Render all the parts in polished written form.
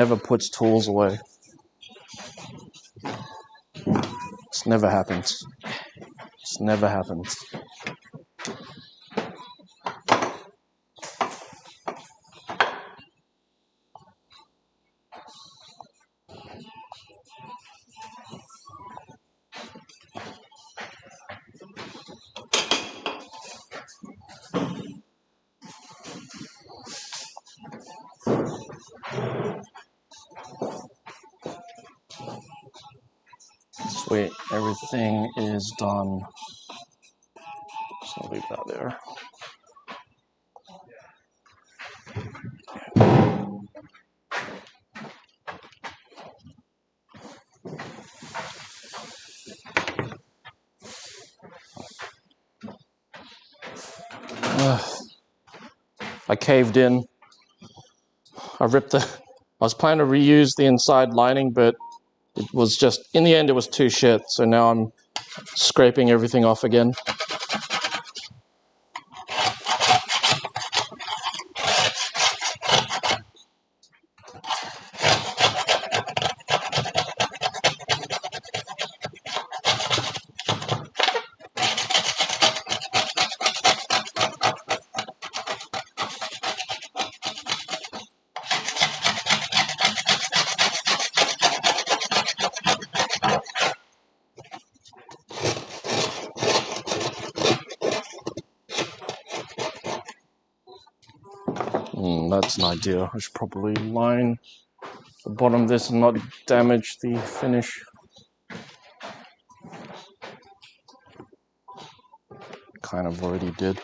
Never puts tools away. This never happens. This never happens. Sweet, everything is done. So leave that there. I caved in. I was planning to reuse the inside lining, but it was just, in the end, it was too shit. So now I'm scraping everything off again. That's an idea. I should probably line the bottom of this and not damage the finish. Kind of already did.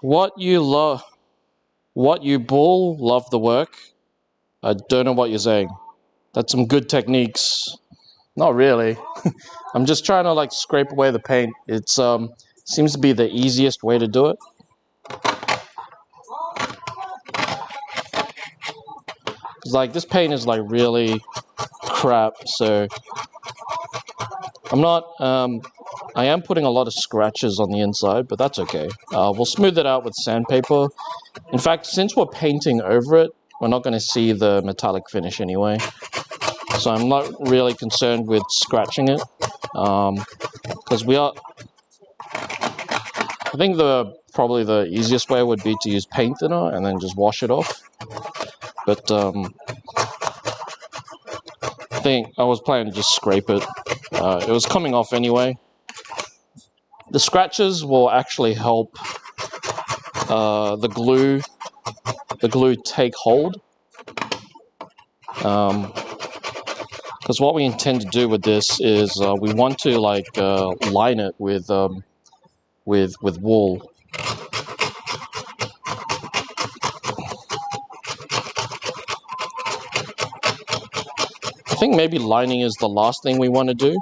What you love, what you bull, love the work. I don't know what you're saying. That's some good techniques. Not really. I'm just trying to like scrape away the paint. It's seems to be the easiest way to do it. Like this paint is like really crap, so I'm not. I am putting a lot of scratches on the inside, but that's okay. We'll smooth it out with sandpaper. In fact, since we're painting over it, we're not going to see the metallic finish anyway. So I'm not really concerned with scratching it, because we are. I think probably the easiest way would be to use paint thinner and then just wash it off. But I think I was planning to just scrape it. It was coming off anyway. The scratches will actually help the glue take hold. Because what we intend to do with this is we want to like line it with wool. I think maybe lining is the last thing we want to do.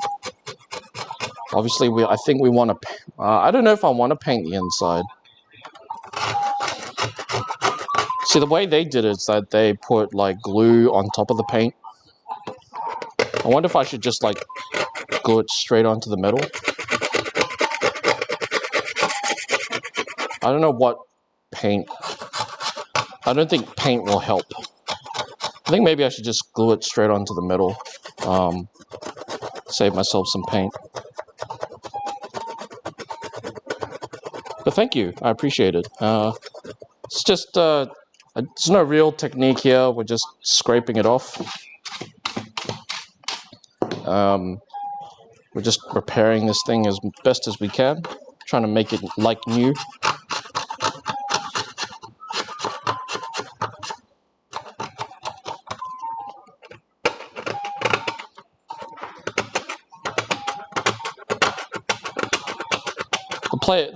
Obviously, I think we want to. I don't know if I want to paint the inside. See, the way they did it is that they put like glue on top of the paint. I wonder if I should just like glue it straight onto the metal. I don't know what paint. I don't think paint will help. I think maybe I should just glue it straight onto the metal. Save myself some paint. But thank you, I appreciate it. It's just, there's no real technique here, we're just scraping it off. We're just repairing this thing as best as we can, trying to make it like new.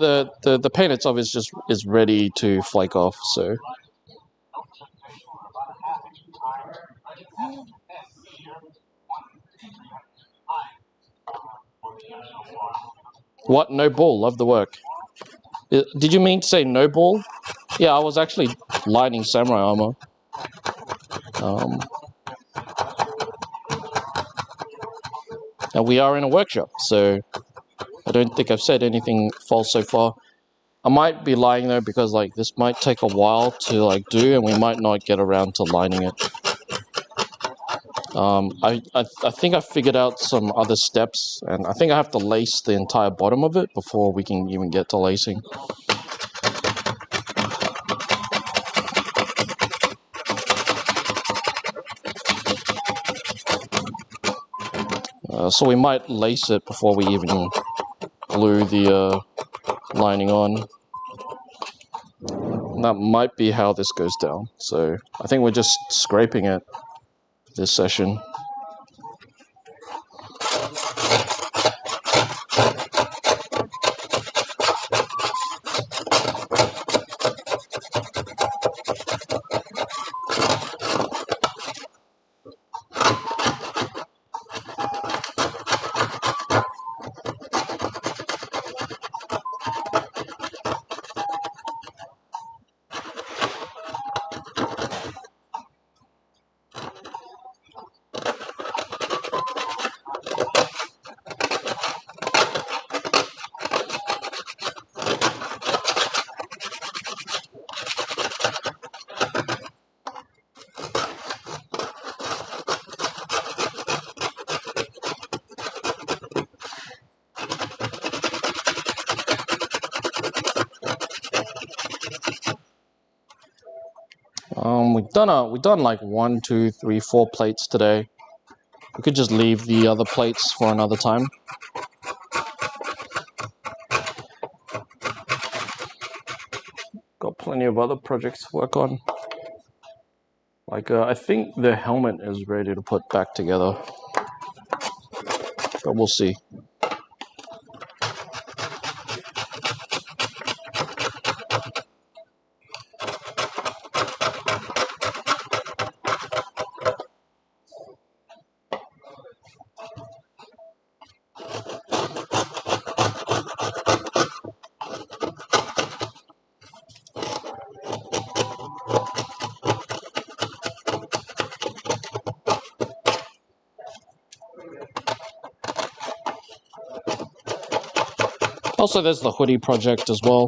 The paint itself is ready to flake off, so. What? No ball? Love the work. Did you mean to say no ball? Yeah, I was actually lining Samurai Armour. And we are in a workshop, so I don't think I've said anything false so far. I might be lying though, because like this might take a while to like do, and we might not get around to lining it. I think I figured out some other steps, and I think I have to lace the entire bottom of it before we can even get to lacing. So we might lace it before we even glue the lining on. And that might be how this goes down. So I think we're just scraping it this session. we've done like 1, 2, 3, 4 plates today. We could just leave the other plates for another time. Got plenty of other projects to work on. Like, I think the helmet is ready to put back together. But we'll see. Also, there's the hoodie project as well.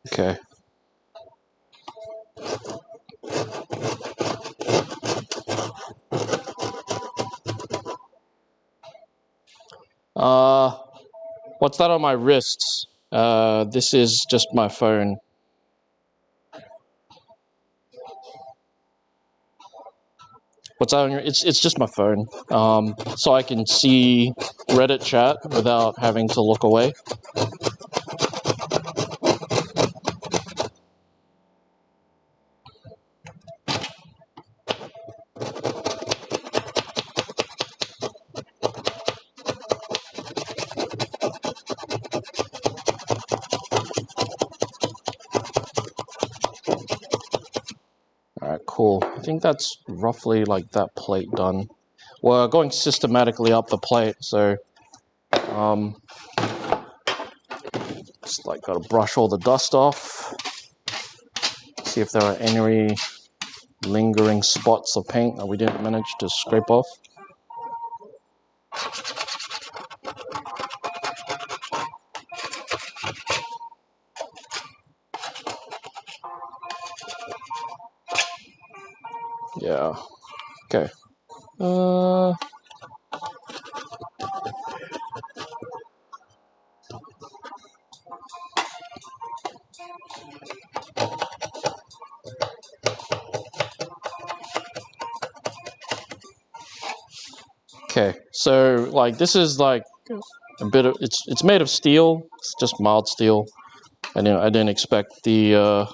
Okay. What's that on my wrists? This is just my phone. What's that on your? It's just my phone. So I can see Reddit chat without having to look away. Alright, cool. I think that's roughly like that plate done. We're going systematically up the plate, so just like gotta brush all the dust off. See if there are any lingering spots of paint that we didn't manage to scrape off. Yeah. Okay. Okay. So like this is like a bit of it's made of steel. It's just mild steel. I didn't expect the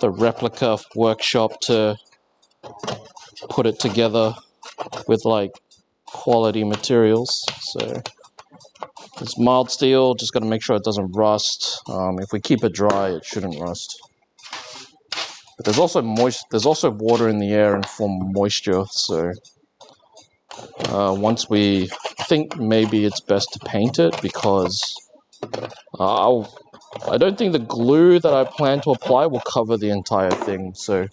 replica workshop to put it together with like quality materials. So it's mild steel, just got to make sure it doesn't rust. If we keep it dry, it shouldn't rust. But there's also there's also water in the air and form moisture. So I think maybe it's best to paint it because I don't think the glue that I plan to apply will cover the entire thing. So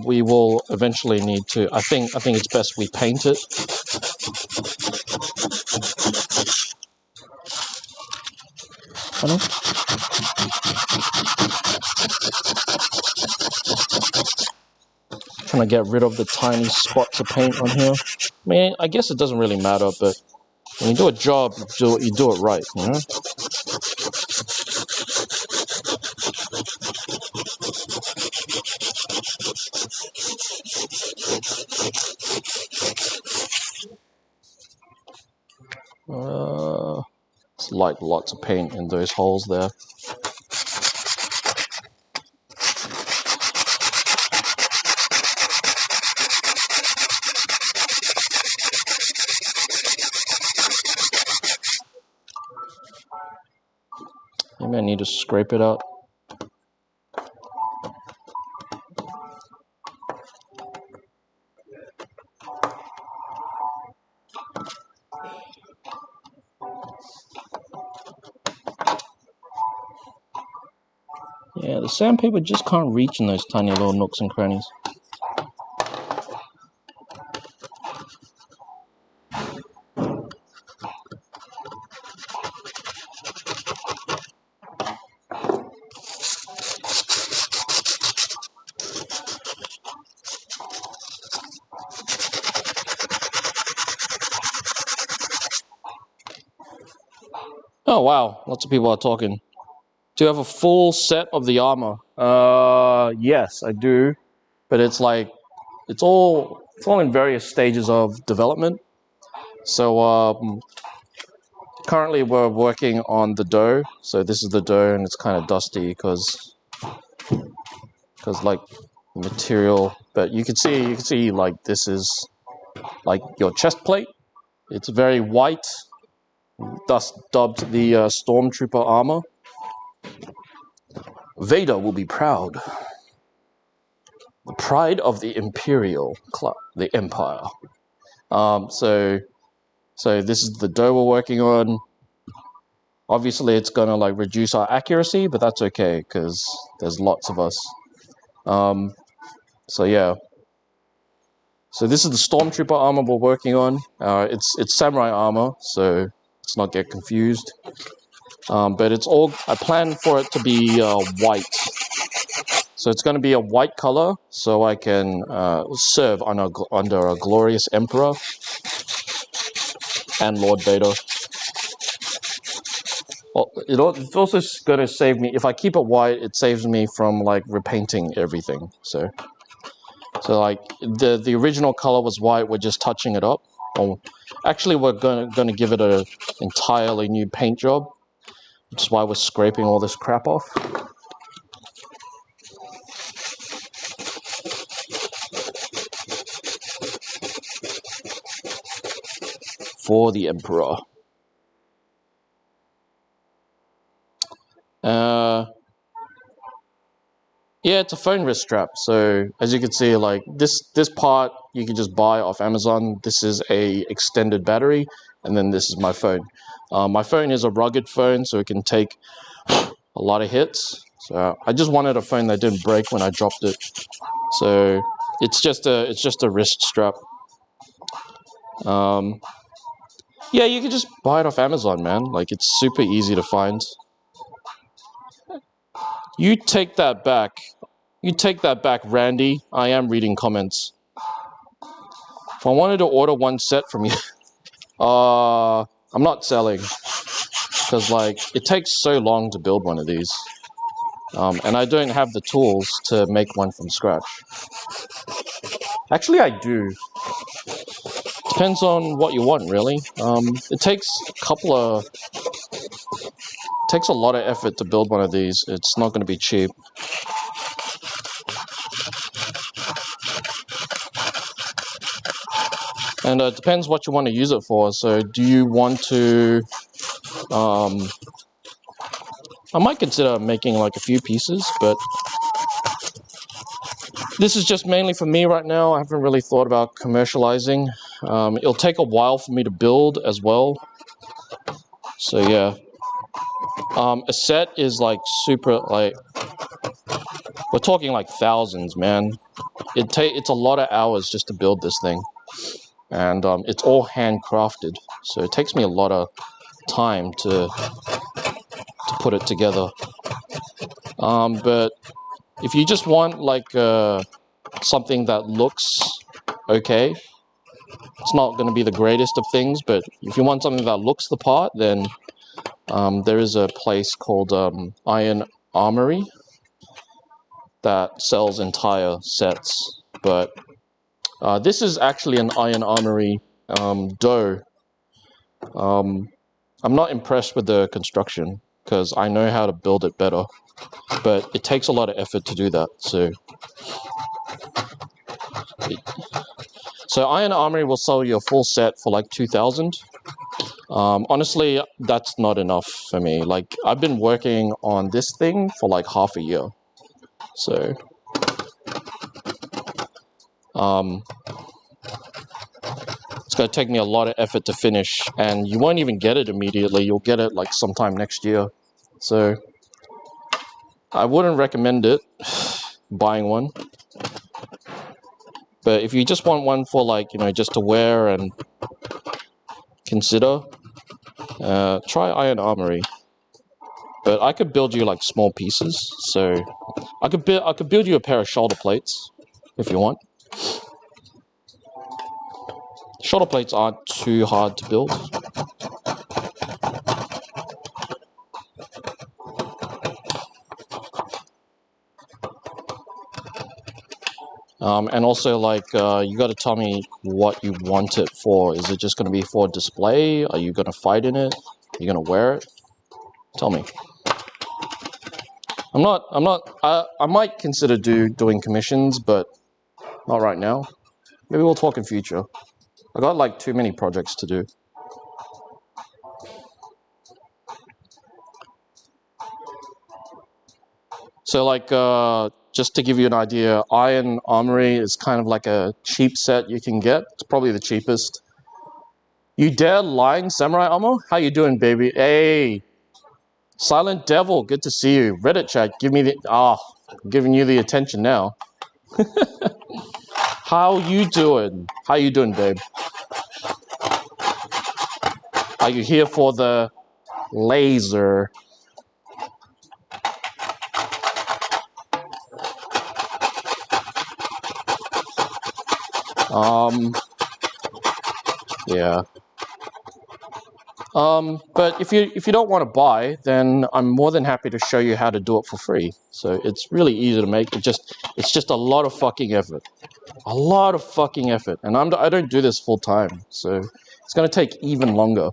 we will eventually need to. I think it's best we paint it. Trying to get rid of the tiny spots of paint on here. I mean, I guess it doesn't really matter, but when you do a job, you do it right, you know? It's like lots of paint in those holes there. Maybe I need to scrape it out. Yeah, the sandpaper just can't reach in those tiny little nooks and crannies. Oh wow, lots of people are talking. Do you have a full set of the armor? Yes, I do. But it's like, it's all in various stages of development. So currently we're working on the dough. So this is the dough, and it's kind of dusty because like material. But you can see like this is like your chest plate. It's very white, thus dubbed the Stormtrooper armor. Vader will be proud. The pride of the the Empire. So this is the dough we're working on. Obviously, it's gonna like reduce our accuracy, but that's okay because there's lots of us. So yeah. So this is the Stormtrooper armor we're working on. It's Samurai Armour, so let's not get confused. But it's all, I plan for it to be white. So it's going to be a white color, so I can serve under a glorious Emperor and Lord Vader. Well, it's also going to save me, if I keep it white, it saves me from like repainting everything. So like the original color was white, we're just touching it up. Actually, we're going to give it an entirely new paint job, which is why we're scraping all this crap off. For the Emperor. Yeah, it's a phone wrist strap. So as you can see, like this part you can just buy off Amazon. This is a extended battery, and then this is my phone. My phone is a rugged phone, so it can take a lot of hits. So I just wanted a phone that didn't break when I dropped it. So it's just a wrist strap. Yeah, you can just buy it off Amazon, man. Like, it's super easy to find. You take that back. You take that back, Randy. I am reading comments. If I wanted to order one set from you, I'm not selling. Because, like, it takes so long to build one of these. And I don't have the tools to make one from scratch. Actually, I do. Depends on what you want, really. It takes a lot of effort to build one of these. It's not going to be cheap. And it depends what you want to use it for. So do you want to... I might consider making like a few pieces, but this is just mainly for me right now. I haven't really thought about commercializing. It'll take a while for me to build as well. So yeah. A set is like super, like... We're talking like thousands, man. It's a lot of hours just to build this thing. And it's all handcrafted. So it takes me a lot of time to put it together. But if you just want like something that looks okay, it's not going to be the greatest of things, but if you want something that looks the part, then there is a place called Iron Armory that sells entire sets. But this is actually an Iron Armory dough. I'm not impressed with the construction because I know how to build it better, but it takes a lot of effort to do that. So Iron Armory will sell you a full set for like 2,000. Honestly, that's not enough for me. Like, I've been working on this thing for like half a year. So it's going to take me a lot of effort to finish, and you won't even get it immediately. You'll get it like sometime next year. So I wouldn't recommend it, buying one. But if you just want one for like, you know, just to wear and consider, try Iron Armory. But I could build you like small pieces, so I could build you a pair of shoulder plates if you want. Shoulder plates aren't too hard to build. And also, like, you got to tell me what you want it for. Is it just going to be for display? Are you going to fight in it? Are you going to wear it? Tell me. I might consider doing commissions, but not right now. Maybe we'll talk in future. I got like too many projects to do. So like, just to give you an idea, Iron Armory is kind of like a cheap set you can get. It's probably the cheapest. You dare lying, Samurai Armour? How you doing, baby? Hey, Silent Devil, good to see you. Reddit chat, give me the... I'm giving you the attention now. How you doing? How you doing, babe? Are you here for the laser? Yeah. But if you don't want to buy, then I'm more than happy to show you how to do it for free. So it's really easy to make. It's just a lot of fucking effort. A lot of fucking effort. And I don't do this full time, so it's gonna take even longer.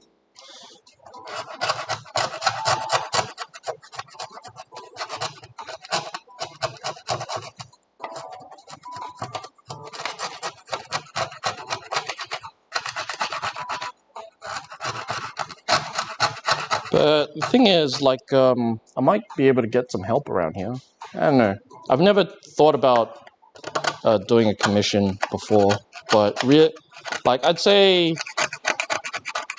But the thing is, like, I might be able to get some help around here. I don't know. I've never thought about doing a commission before, but like, I'd say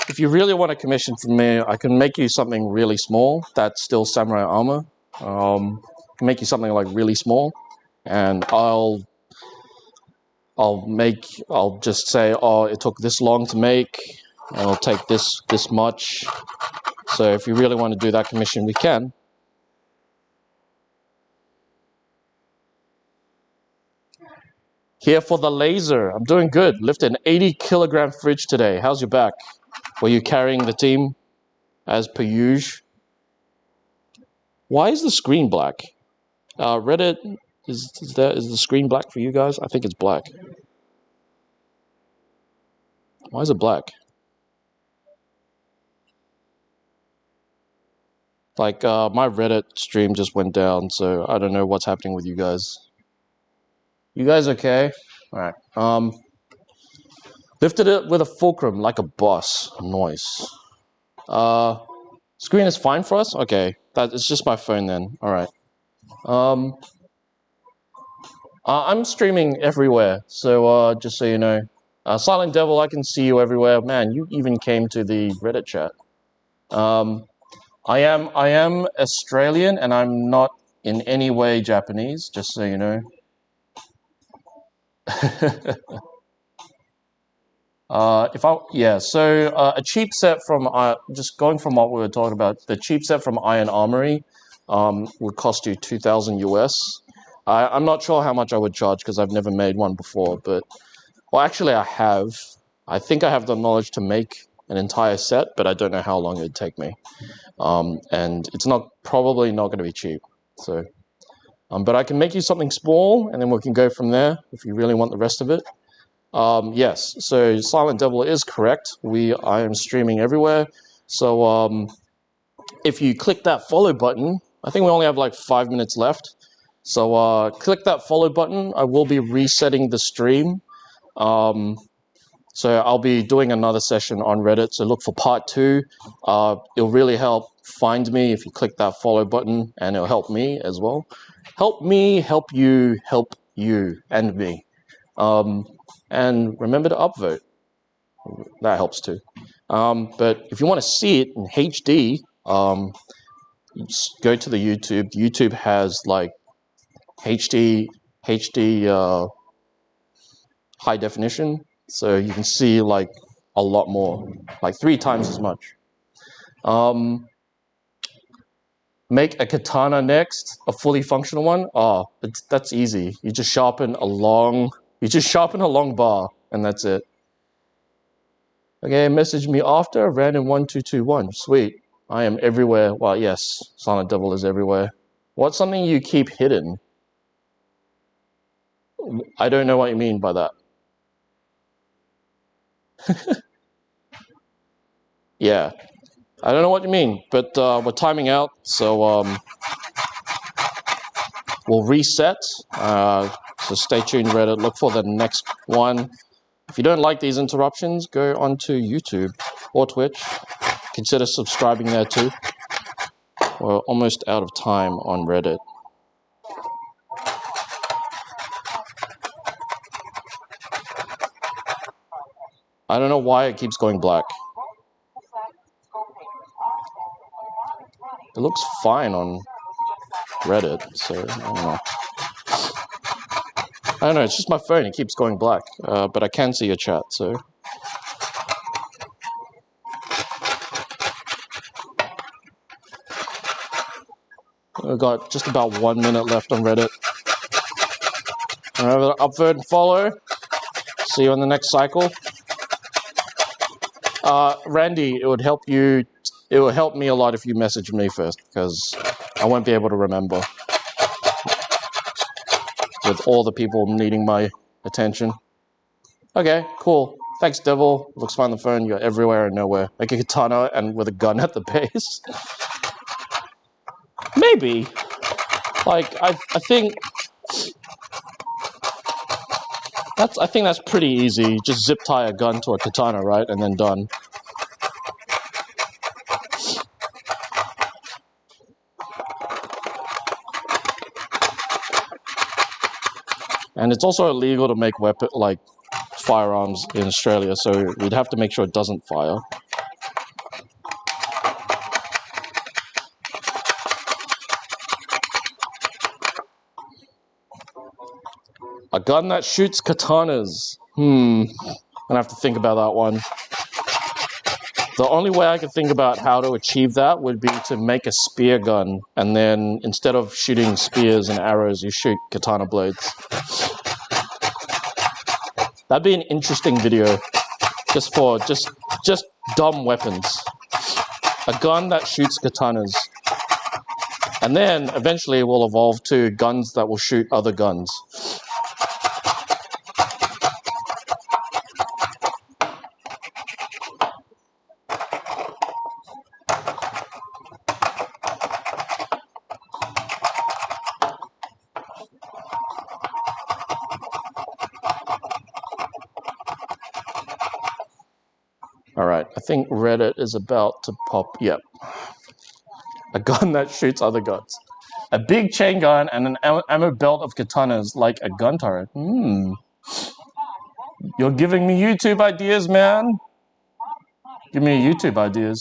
if you really want a commission from me, I can make you something really small that's still Samurai Armour. I can make you something like really small, and I'll just say, oh, it took this long to make, and it'll take this much. So if you really want to do that commission, we can. Here for the laser. I'm doing good. Lifted an 80-kilogram fridge today. How's your back? Were you carrying the team as per usual? Why is the screen black? Reddit, is the screen black for you guys? I think it's black. Why is it black? Like, my Reddit stream just went down, so I don't know what's happening with you guys. You guys okay? Alright. Lifted it with a fulcrum like a boss. Nice. Screen is fine for us? Okay. It's just my phone then. Alright. I'm streaming everywhere, so just so you know. Silent Devil, I can see you everywhere. Man, you even came to the Reddit chat. I am Australian, and I'm not in any way Japanese, just so you know. A cheap set from, just going from what we were talking about, the cheap set from Iron Armory would cost you 2,000 US. I'm not sure how much I would charge because I've never made one before, but, well, actually I have. I think I have the knowledge to make an entire set, but I don't know how long it would take me. And it's probably not going to be cheap. So, but I can make you something small, and then we can go from there if you really want the rest of it. Yes, so Silent Devil is correct. I am streaming everywhere. So if you click that follow button, I think we only have like 5 minutes left. So click that follow button. I will be resetting the stream. So I'll be doing another session on Reddit. So look for part 2. It'll really help find me if you click that follow button, and it'll help me as well. Help me, help you, and me. And remember to upvote. That helps too. But if you want to see it in HD, You just go to the YouTube. YouTube has like HD high definition, so you can see like a lot more, like 3 times as much. Make a katana next, a fully functional one. Oh, that's easy. You just sharpen a long bar, and that's it. Okay, message me after, random 1221. Sweet. I am everywhere. Well, yes, Silent Devil is everywhere. What's something you keep hidden? I don't know what you mean by that. Yeah, I don't know what you mean, but we're timing out, so we'll reset. So stay tuned, Reddit. Look for the next one. If you don't like these interruptions, go onto YouTube or Twitch. Consider subscribing there too. We're almost out of time on Reddit. I don't know why it keeps going black. It looks fine on Reddit, so I don't know. I don't know, it's just my phone, it keeps going black. But I can see your chat, so. We've got just about 1 minute left on Reddit. Remember to upvote and follow. See you on the next cycle. Randy, it would help you. It will help me a lot if you message me first, because I won't be able to remember with all the people needing my attention. Okay, cool. Thanks, Devil. Looks fine on the phone. You're everywhere and nowhere. Like a katana and with a gun at the base. Maybe. Like, I think that's pretty easy. Just zip tie a gun to a katana, right? And then done. And it's also illegal to make firearms in Australia, so we'd have to make sure it doesn't fire. A gun that shoots katanas. I'm gonna have to think about that one. The only way I could think about how to achieve that would be to make a spear gun, and then instead of shooting spears and arrows, you shoot katana blades. That'd be an interesting video, just for just dumb weapons. A gun that shoots katanas. And then eventually it will evolve to guns that will shoot other guns. Alright, I think Reddit is about to pop. Yep. A gun that shoots other guns. A big chain gun and an ammo belt of katanas like a gun turret. You're giving me YouTube ideas, man. Give me YouTube ideas.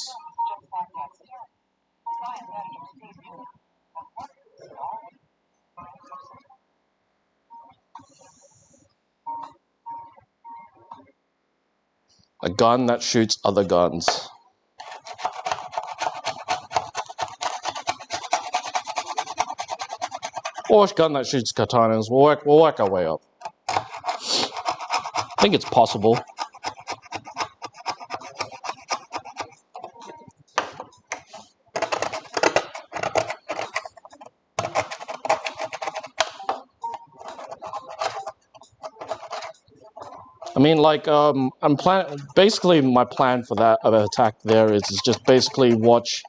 A gun that shoots other guns. Or a gun that shoots katanas. We'll work our way up. I think it's possible. I mean, like, basically my plan for that attack there is just basically watch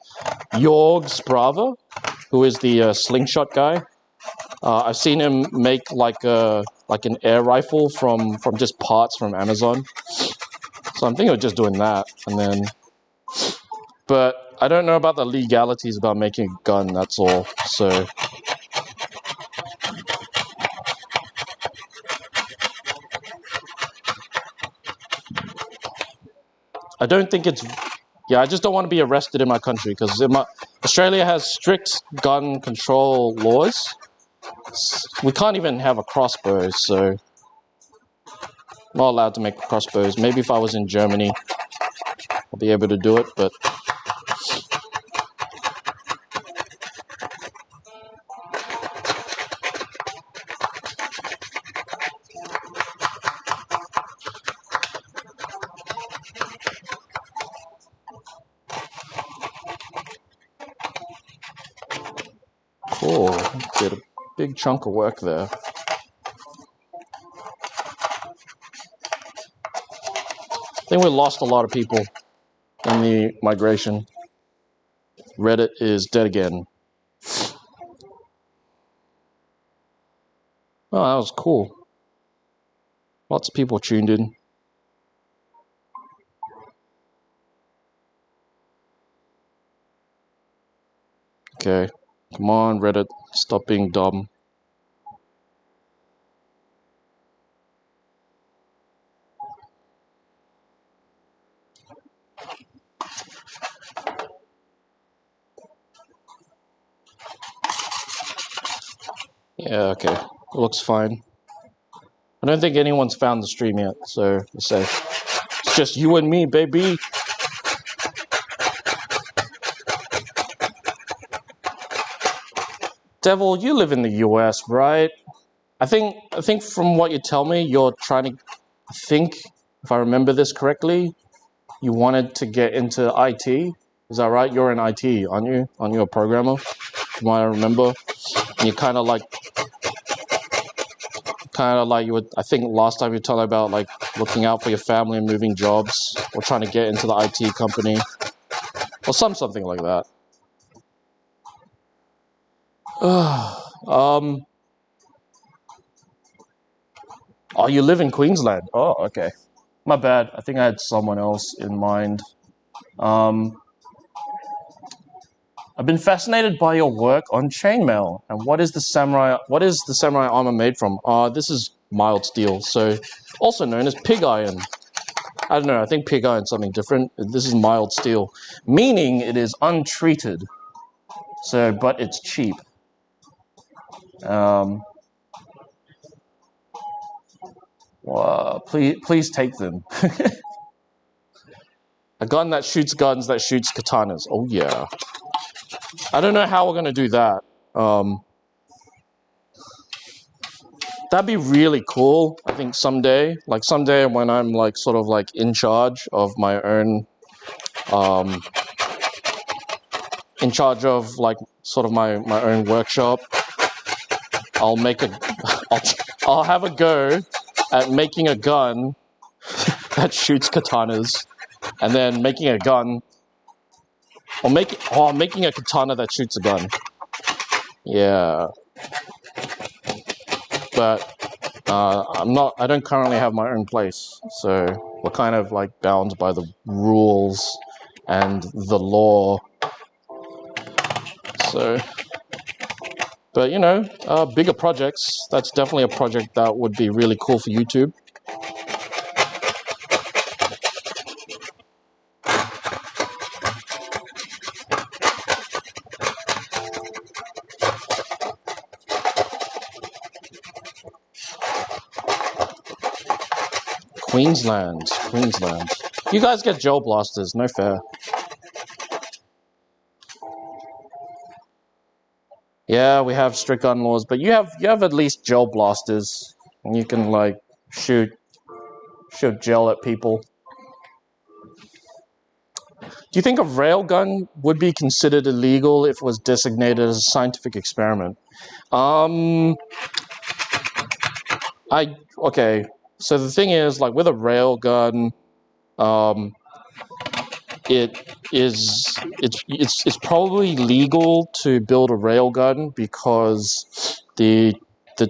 Jorg's brother, who is the slingshot guy. I've seen him make like an air rifle from just parts from Amazon. So I'm thinking of just doing that, and then. But I don't know about the legalities about making a gun. That's all. So. I don't think it's. Yeah, I just don't want to be arrested in my country, because Australia has strict gun control laws. We can't even have a crossbow, so I'm not allowed to make crossbows. Maybe if I was in Germany, I'll be able to do it, but cool. Did a big chunk of work there. I think we lost a lot of people in the migration. Reddit is dead again. Oh, that was cool. Lots of people tuned in. Okay, come on, Reddit, stop being dumb. Yeah, okay, it looks fine. I don't think anyone's found the stream yet, so let's say it's just you and me, baby. Devil, you live in the US, right? I think from what you tell me, you're trying to, I think, if I remember this correctly, you wanted to get into IT. Is that right? You're in IT, aren't you? Aren't you a programmer? From what I remember. And you kind of like you would, I think last time you told me about like looking out for your family and moving jobs or trying to get into the IT company or something like that. Oh, you live in Queensland. Oh, okay. My bad. I think I had someone else in mind. I've been fascinated by your work on chainmail. And what is the samurai armor made from? This is mild steel, so also known as pig iron. I don't know, I think pig iron is something different. This is mild steel, meaning it is untreated. So, but it's cheap. Please take them. A gun that shoots guns that shoots katanas. Oh yeah. I don't know how we're gonna do that. That'd be really cool. I think someday when I'm like sort of like in charge of my own, in charge of like sort of my own workshop, I'll make a, I'll have a go at making a gun that shoots katanas, and then making a gun, or making a katana that shoots a gun. Yeah. But I don't currently have my own place, so we're kind of like bound by the rules and the law. So, but you know, bigger projects, that's definitely a project that would be really cool for YouTube. Queensland. You guys get gel blasters, no fair. Yeah, we have strict gun laws, but you have at least gel blasters, and you can like shoot gel at people. Do you think a railgun would be considered illegal if it was designated as a scientific experiment? Okay. So the thing is, like with a railgun, it's probably legal to build a railgun because the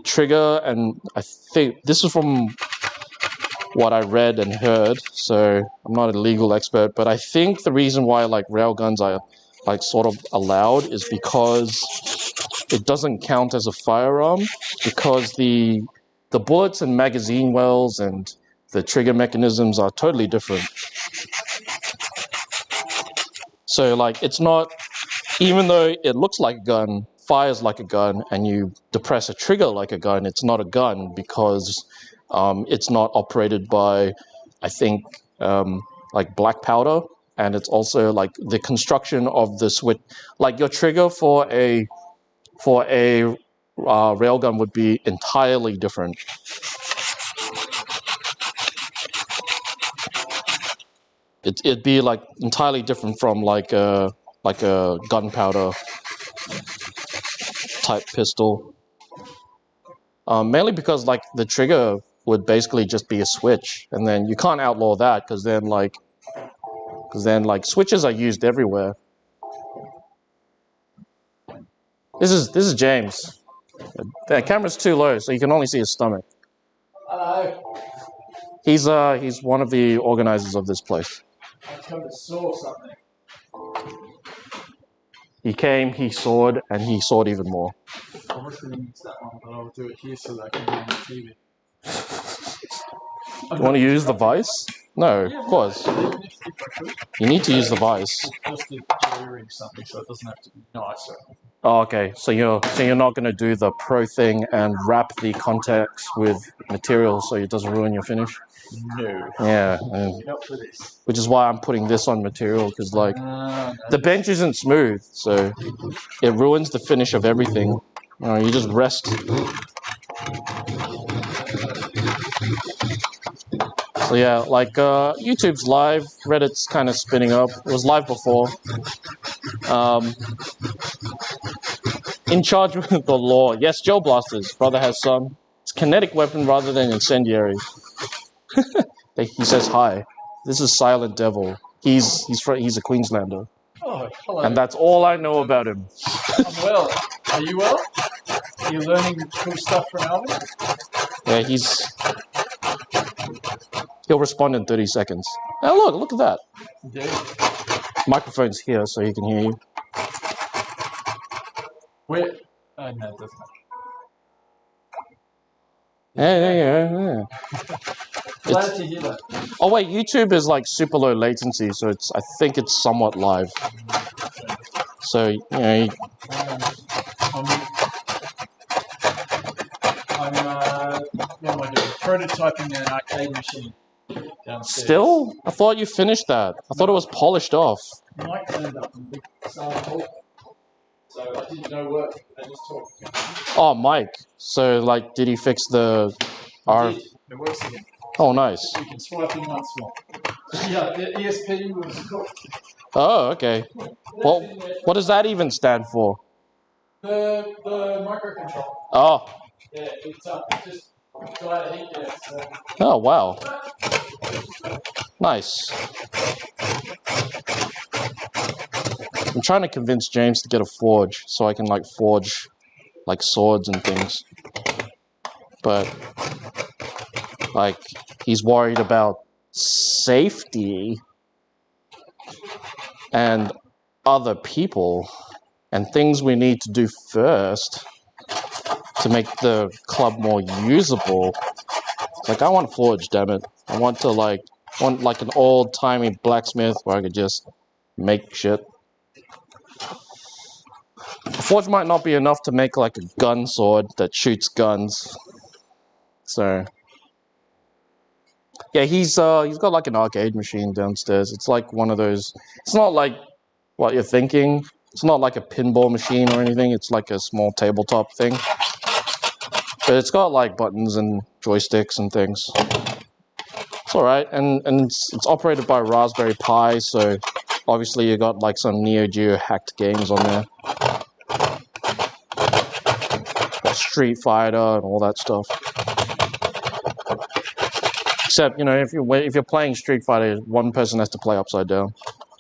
trigger, and I think this is from what I read and heard, so I'm not a legal expert, but I think the reason why like railguns are like sort of allowed is because it doesn't count as a firearm, because the bullets and magazine wells and the trigger mechanisms are totally different. So like it's not, even though it looks like a gun, fires like a gun, and you depress a trigger like a gun, it's not a gun because it's not operated by, I think, like black powder, and it's also like the construction of the switch. Like your trigger for a railgun would be entirely different. It'd be like entirely different from like a gunpowder type pistol. Mainly because like the trigger would basically just be a switch, and then you can't outlaw that because then like switches are used everywhere. This is James. The camera's too low, so you can only see his stomach. Hello. He's one of the organizers of this place. I come to saw something. He came, he sawed, and he sawed even more. Obviously needs that one, but I'll do it here so that I can be on the TV. Do you want to use the vice? No, of course. You need to use the vice. Just to jury something, so it doesn't have to be nice. Oh, okay. So you're not going to do the pro thing and wrap the contacts with material so it doesn't ruin your finish? No. Yeah. Not for this. Which is why I'm putting this on material, because like the bench isn't smooth, so it ruins the finish of everything. You just rest. So yeah, like YouTube's live, Reddit's kind of spinning up. It was live before. In charge with the law. Yes, Gel Blasters. Brother has some. It's kinetic weapon rather than incendiary. He says hi. This is Silent Devil. He's a Queenslander. Oh, hello. And that's all I know about him. I'm well. Are you well? Are you learning cool stuff from Alvin? Yeah, he'll respond in 30 seconds. Oh, look at that. Indeed. Microphone's here so he can hear you. Where? No, it doesn't. Yeah. Glad to hear that. Oh wait, YouTube is like super low latency, so I think it's somewhat live. So I'm what am I doing? Prototyping an arcade machine downstairs. Still? I thought you finished that. I thought it was polished off. Mike turned up and started talking. So I didn't know what, I just talked. Oh, Mike. So like, did he fix the It works again. Oh, nice. You can swipe in once more. Yeah, the ESP was cool. Oh, okay. Well, what does that even stand for? The microcontroller. Oh. Yeah, it's just got a heat there. So. Oh, wow. Nice. I'm trying to convince James to get a forge so I can like forge like swords and things. But like he's worried about safety and other people and things we need to do first to make the club more usable. It's like I want a forge, damn it. I want like an old-timey blacksmith where I could just make shit. A forge might not be enough to make like a gun sword that shoots guns. So yeah, he's got like an arcade machine downstairs. It's like one of those. It's not like what you're thinking. It's not like a pinball machine or anything. It's like a small tabletop thing. But it's got like buttons and joysticks and things. It's all right, and it's operated by Raspberry Pi, so obviously you got like some Neo Geo hacked games on there. Street Fighter and all that stuff. Except, you know, if you're playing Street Fighter, one person has to play upside down.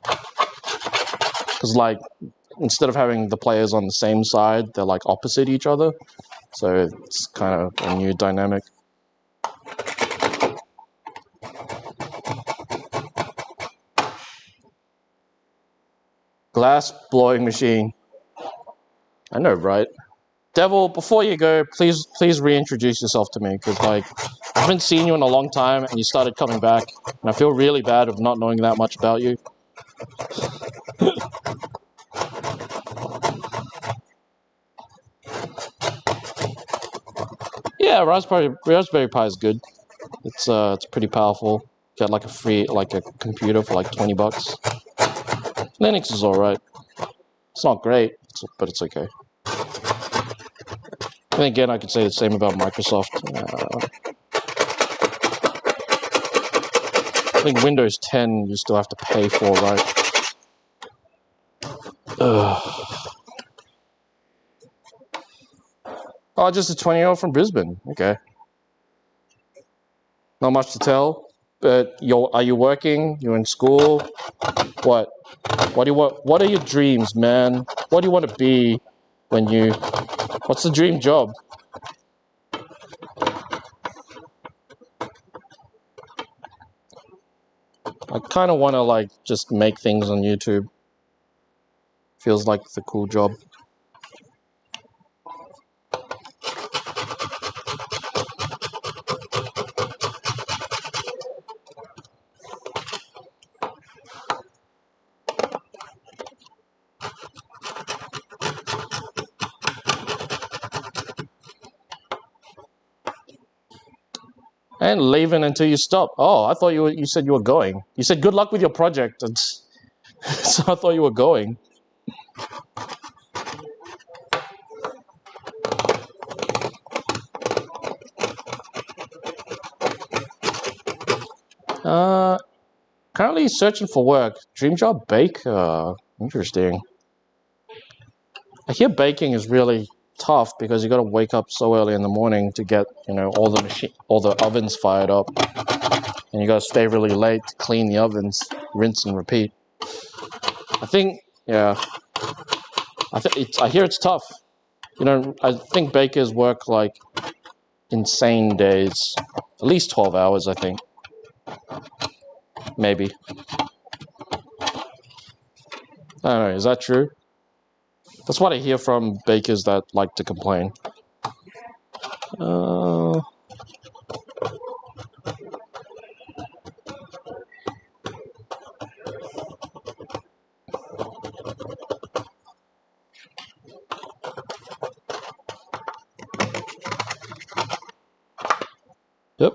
Because like, instead of having the players on the same side, they're like opposite each other. So it's kind of a new dynamic. Glass blowing machine. I know, right? Devil, before you go, please reintroduce yourself to me, because like I haven't seen you in a long time, and you started coming back, and I feel really bad of not knowing that much about you. Yeah, Raspberry Pi is good. It's pretty powerful. Get like a free like a computer for like $20. Linux is alright. It's not great, but it's okay. And again, I could say the same about Microsoft. I think Windows 10 you still have to pay for, right? Ugh. Oh, just a 20-year-old from Brisbane. Okay. Not much to tell. But are you working? You're in school? What? What do you want? What are your dreams, man? What do you want to be when you? What's the dream job? I kind of want to like just make things on YouTube. Feels like the cool job. And leaving until you stop. Oh, I thought you said you were going. You said good luck with your project, and so I thought you were going. Currently searching for work. Dream job, bake. Interesting. I hear baking is really tough because you got to wake up so early in the morning to get all the ovens fired up, and you got to stay really late to clean the ovens, rinse and repeat. I think, yeah. I hear it's tough. I think bakers work like insane days, at least 12 hours. I think, maybe. I don't know. Is that true? That's what I hear from bakers that like to complain. Yep.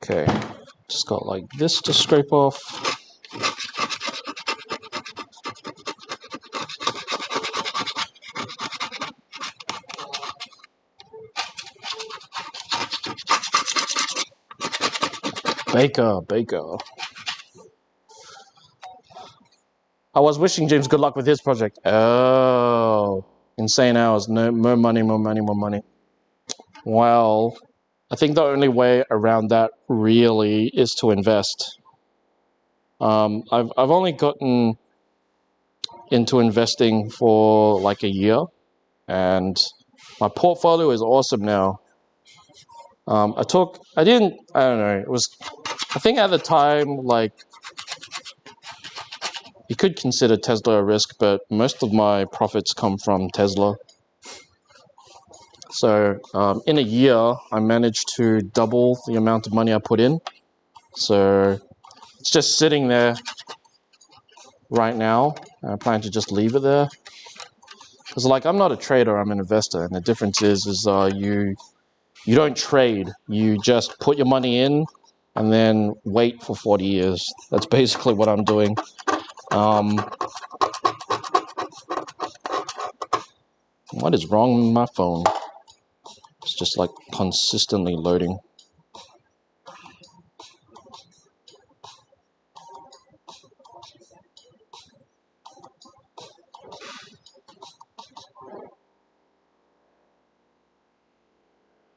Okay. Just got like this to scrape off. Baker. I was wishing James good luck with his project. Oh, insane hours. No, more money. Well, I think the only way around that really is to invest. I've only gotten into investing for like a year, and my portfolio is awesome now. I don't know. I think at the time, like, you could consider Tesla a risk, but most of my profits come from Tesla. So in a year, I managed to double the amount of money I put in. So it's just sitting there right now. I plan to just leave it there. Because like, I'm not a trader, I'm an investor. And the difference is you don't trade. You just put your money in and then wait for 40 years. That's basically what I'm doing. What is wrong with my phone? It's just like consistently loading.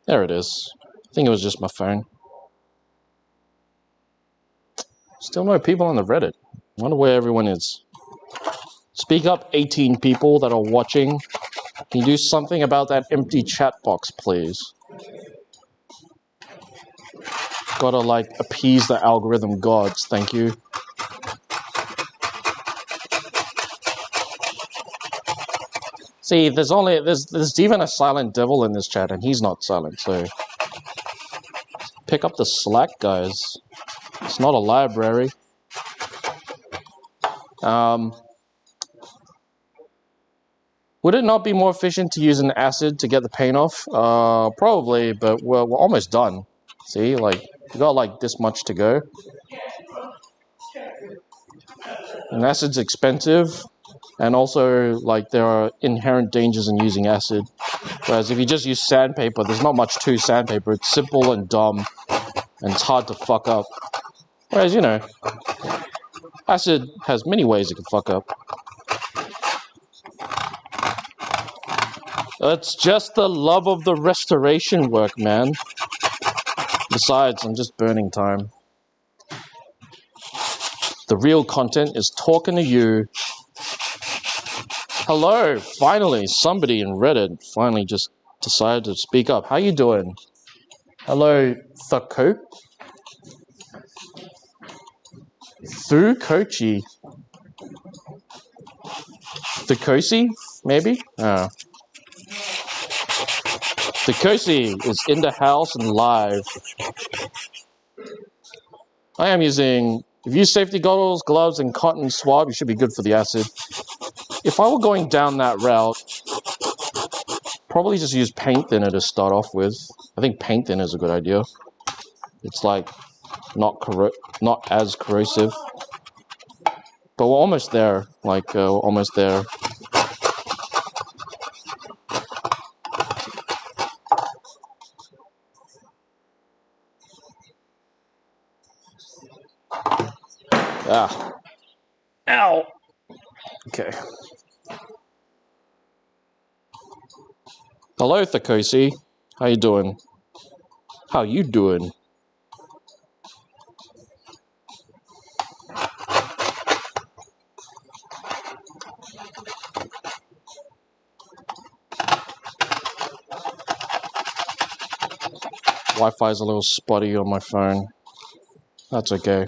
There it is. I think it was just my phone. Still no people on the Reddit. Wonder where everyone is. Speak up, 18 people that are watching. Can you do something about that empty chat box, please? Gotta like appease the algorithm gods, thank you. See, there's even a silent devil in this chat, and he's not silent, so pick up the slack, guys. It's not a library. Would it not be more efficient to use an acid to get the paint off? Probably, but we're almost done. See, like, we got like this much to go. And acid's expensive, and also, like, there are inherent dangers in using acid. Whereas if you just use sandpaper, there's not much to sandpaper. It's simple and dumb, and it's hard to fuck up. Whereas, you know, acid has many ways it can fuck up. It's just the love of the restoration work, man. Besides, I'm just burning time. The real content is talking to you. Hello, finally, somebody in Reddit finally just decided to speak up. How you doing? Hello, Thako? Thukochi? Thukosi, maybe? Oh. Thukosi is in the house and live. I am using... If you use safety goggles, gloves, and cotton swab, you should be good for the acid. If I were going down that route, probably just use paint thinner to start off with. I think paint thinner is a good idea. It's like not as corrosive. But we're almost there. Like, we're almost there. Ah. Ow! Okay. Hello, Thakosi. How you doing? How you doing? Wi-Fi is a little spotty on my phone. That's okay.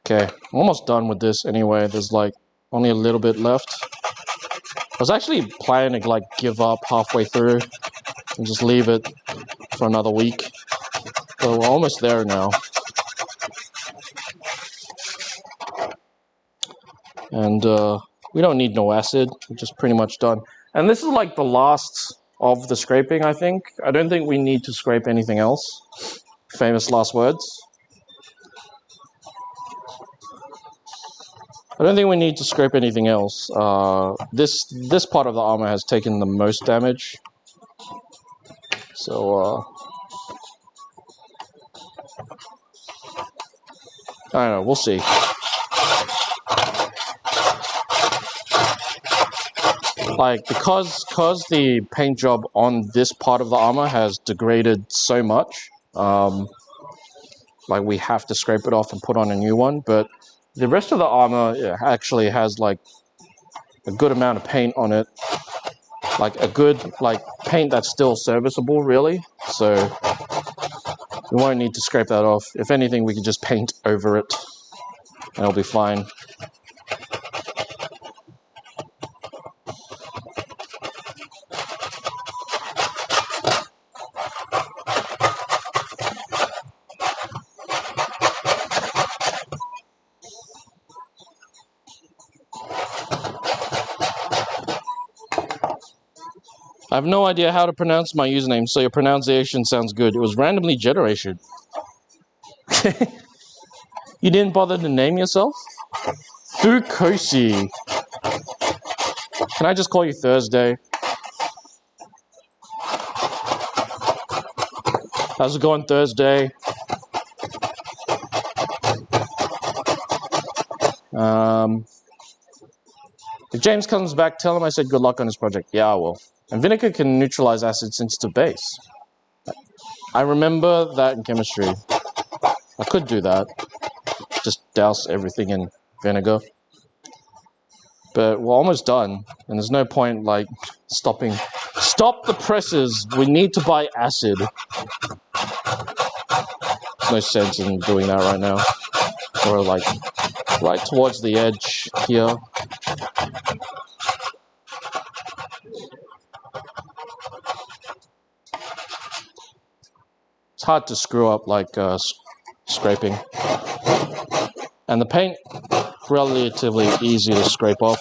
Okay, I'm almost done with this anyway. There's like only a little bit left. I was actually planning to like give up halfway through and just leave it for another week. So we're almost there now. And we don't need no acid. We're just pretty much done. And this is like the last of the scraping, I think. I don't think we need to scrape anything else. Famous last words. I don't think we need to scrape anything else. This part of the armor has taken the most damage. So, I don't know, we'll see. Like, because the paint job on this part of the armor has degraded so much, like, we have to scrape it off and put on a new one, but the rest of the armor actually has, like, a good amount of paint on it. Like, a good, like, paint that's still serviceable, really. So, we won't need to scrape that off. If anything, we can just paint over it, and it'll be fine. I have no idea how to pronounce my username, so your pronunciation sounds good. It was randomly generated. You didn't bother to name yourself? Thukosi. Can I just call you Thursday? How's it going, Thursday? If James comes back, tell him I said good luck on his project. Yeah, I will. And vinegar can neutralize acid since it's a base. I remember that in chemistry. I could do that. Just douse everything in vinegar. But we're almost done, and there's no point, like, stopping. Stop the presses! We need to buy acid. There's no sense in doing that right now. Or, like, right towards the edge here. It's hard to screw up like scraping. And the paint, relatively easy to scrape off.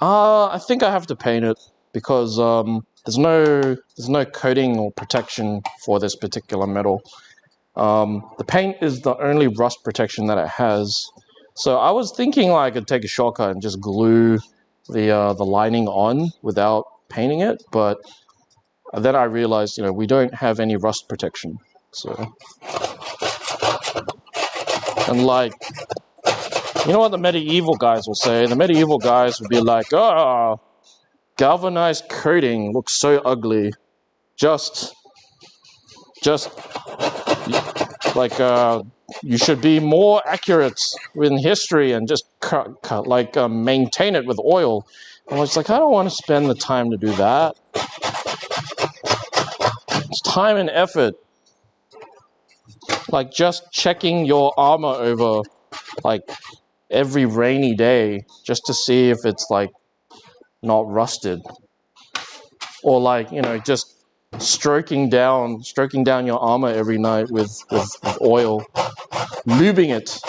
I think I have to paint it because there's no coating or protection for this particular metal. The paint is the only rust protection that it has. So I was thinking like I could take a shortcut and just glue the lining on without painting it, but then I realized, we don't have any rust protection. So, and like, you know what the medieval guys will say? The medieval guys would be like, "Oh, galvanized coating looks so ugly. Just like you should be more accurate in history and just maintain it with oil." I was like, I don't want to spend the time to do that. It's time and effort. Like just checking your armor over like every rainy day just to see if it's like not rusted, or like just stroking down your armor every night with oil, lubing it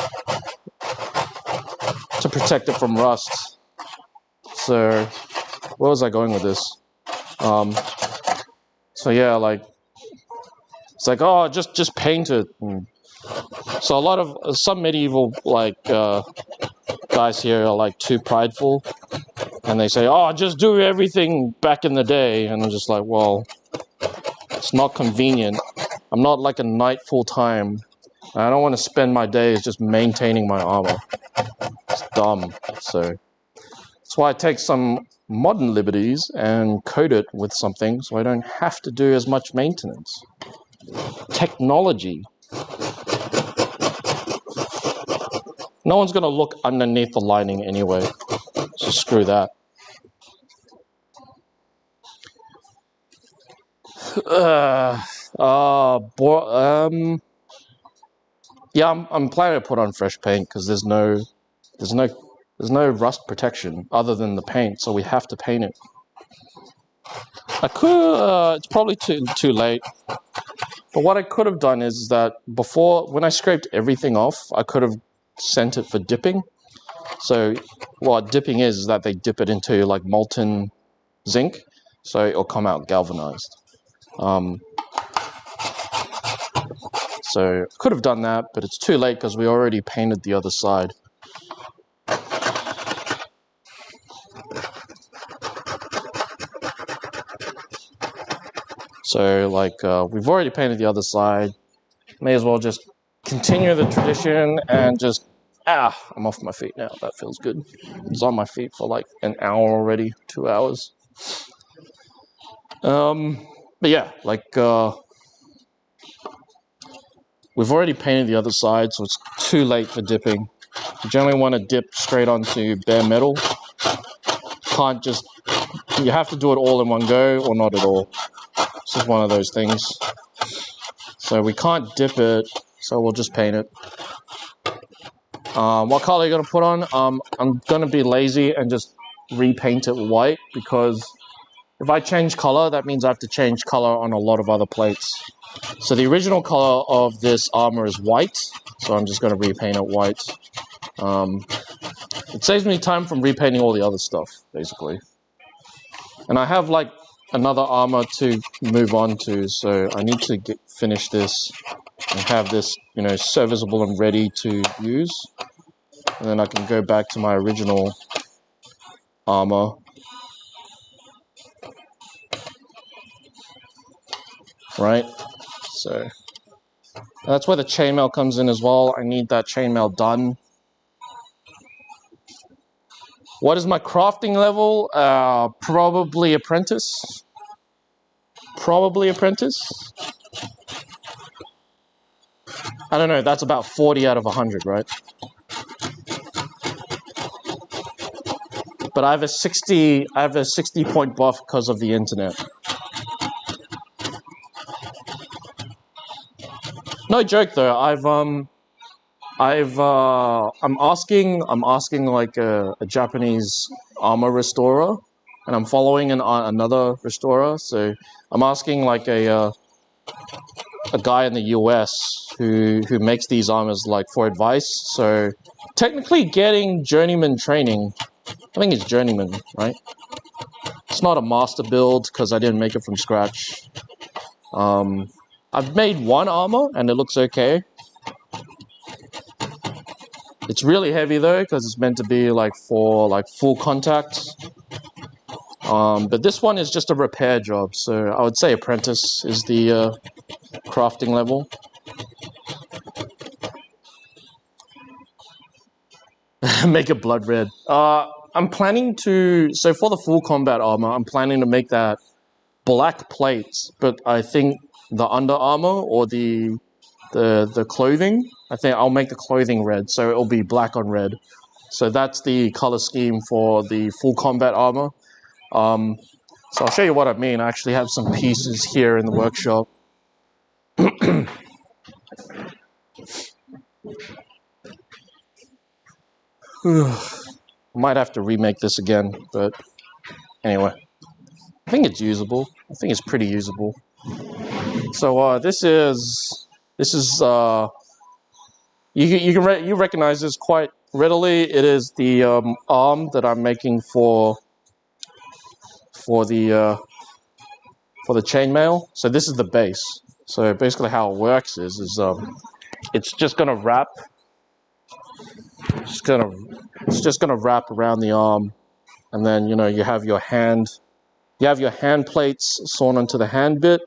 to protect it from rust. So where was I going with this? So yeah, like it's like, oh, just paint it. So some medieval guys here are like too prideful, and they say, oh, just do everything back in the day. And I'm just like, well, it's not convenient. I'm not like a knight full time. I don't want to spend my days just maintaining my armor. It's dumb. So that's why I take some modern liberties and coat it with something so I don't have to do as much maintenance. Technology. No one's going to look underneath the lining anyway, so screw that. Yeah, I'm planning to put on fresh paint because there's no rust protection other than the paint, so we have to paint it. I could, it's probably too late. But what I could have done is that before, when I scraped everything off, I could have sent it for dipping. So what dipping is that they dip it into like molten zinc, so it'll come out galvanized. So could have done that, but it's too late because we already painted the other side. So like we've already painted the other side. May as well just continue the tradition and just, I'm off my feet now. That feels good. I was on my feet for like an hour already, 2 hours. But yeah, like we've already painted the other side, so it's too late for dipping. You generally want to dip straight onto bare metal. You have to do it all in one go or not at all. It's just one of those things. So we can't dip it, so we'll just paint it. What color are you going to put on? I'm going to be lazy and just repaint it white, because if I change color, that means I have to change color on a lot of other plates. So the original color of this armor is white, so I'm just going to repaint it white. It saves me time from repainting all the other stuff, basically. And I have like another armor to move on to, so I need to finish this and have this, serviceable and ready to use. And then I can go back to my original armor. Right? So that's where the chainmail comes in as well. I need that chainmail done. What is my crafting level? Probably apprentice. Probably apprentice. I don't know, that's about 40 out of 100, right? But I have a 60 point buff because of the internet. No joke though. I'm asking like a Japanese armor restorer, and I'm following another restorer. So I'm asking like a guy in the US who makes these armors like for advice. So technically getting journeyman training, I think it's journeyman, right? It's not a master build because I didn't make it from scratch. I've made one armor and it looks okay. It's really heavy though because it's meant to be like for like full contact. But this one is just a repair job, so I would say apprentice is the crafting level. Make it blood red. I'm planning to, so for the full combat armor, I'm planning to make that black plates, but I think the under armor or the clothing, I think I'll make the clothing red, so it'll be black on red. So that's the color scheme for the full combat armor. So I'll show you what I mean. I actually have some pieces here in the workshop. Might have to remake this again, but anyway. I think it's usable. I think it's pretty usable. So this is you recognize this quite readily. It is the arm that I'm making for the chainmail. So this is the base. So basically how it works is it's just gonna wrap. It's just gonna wrap around the arm, and then you have your hand. You have your hand plates sewn onto the hand bit,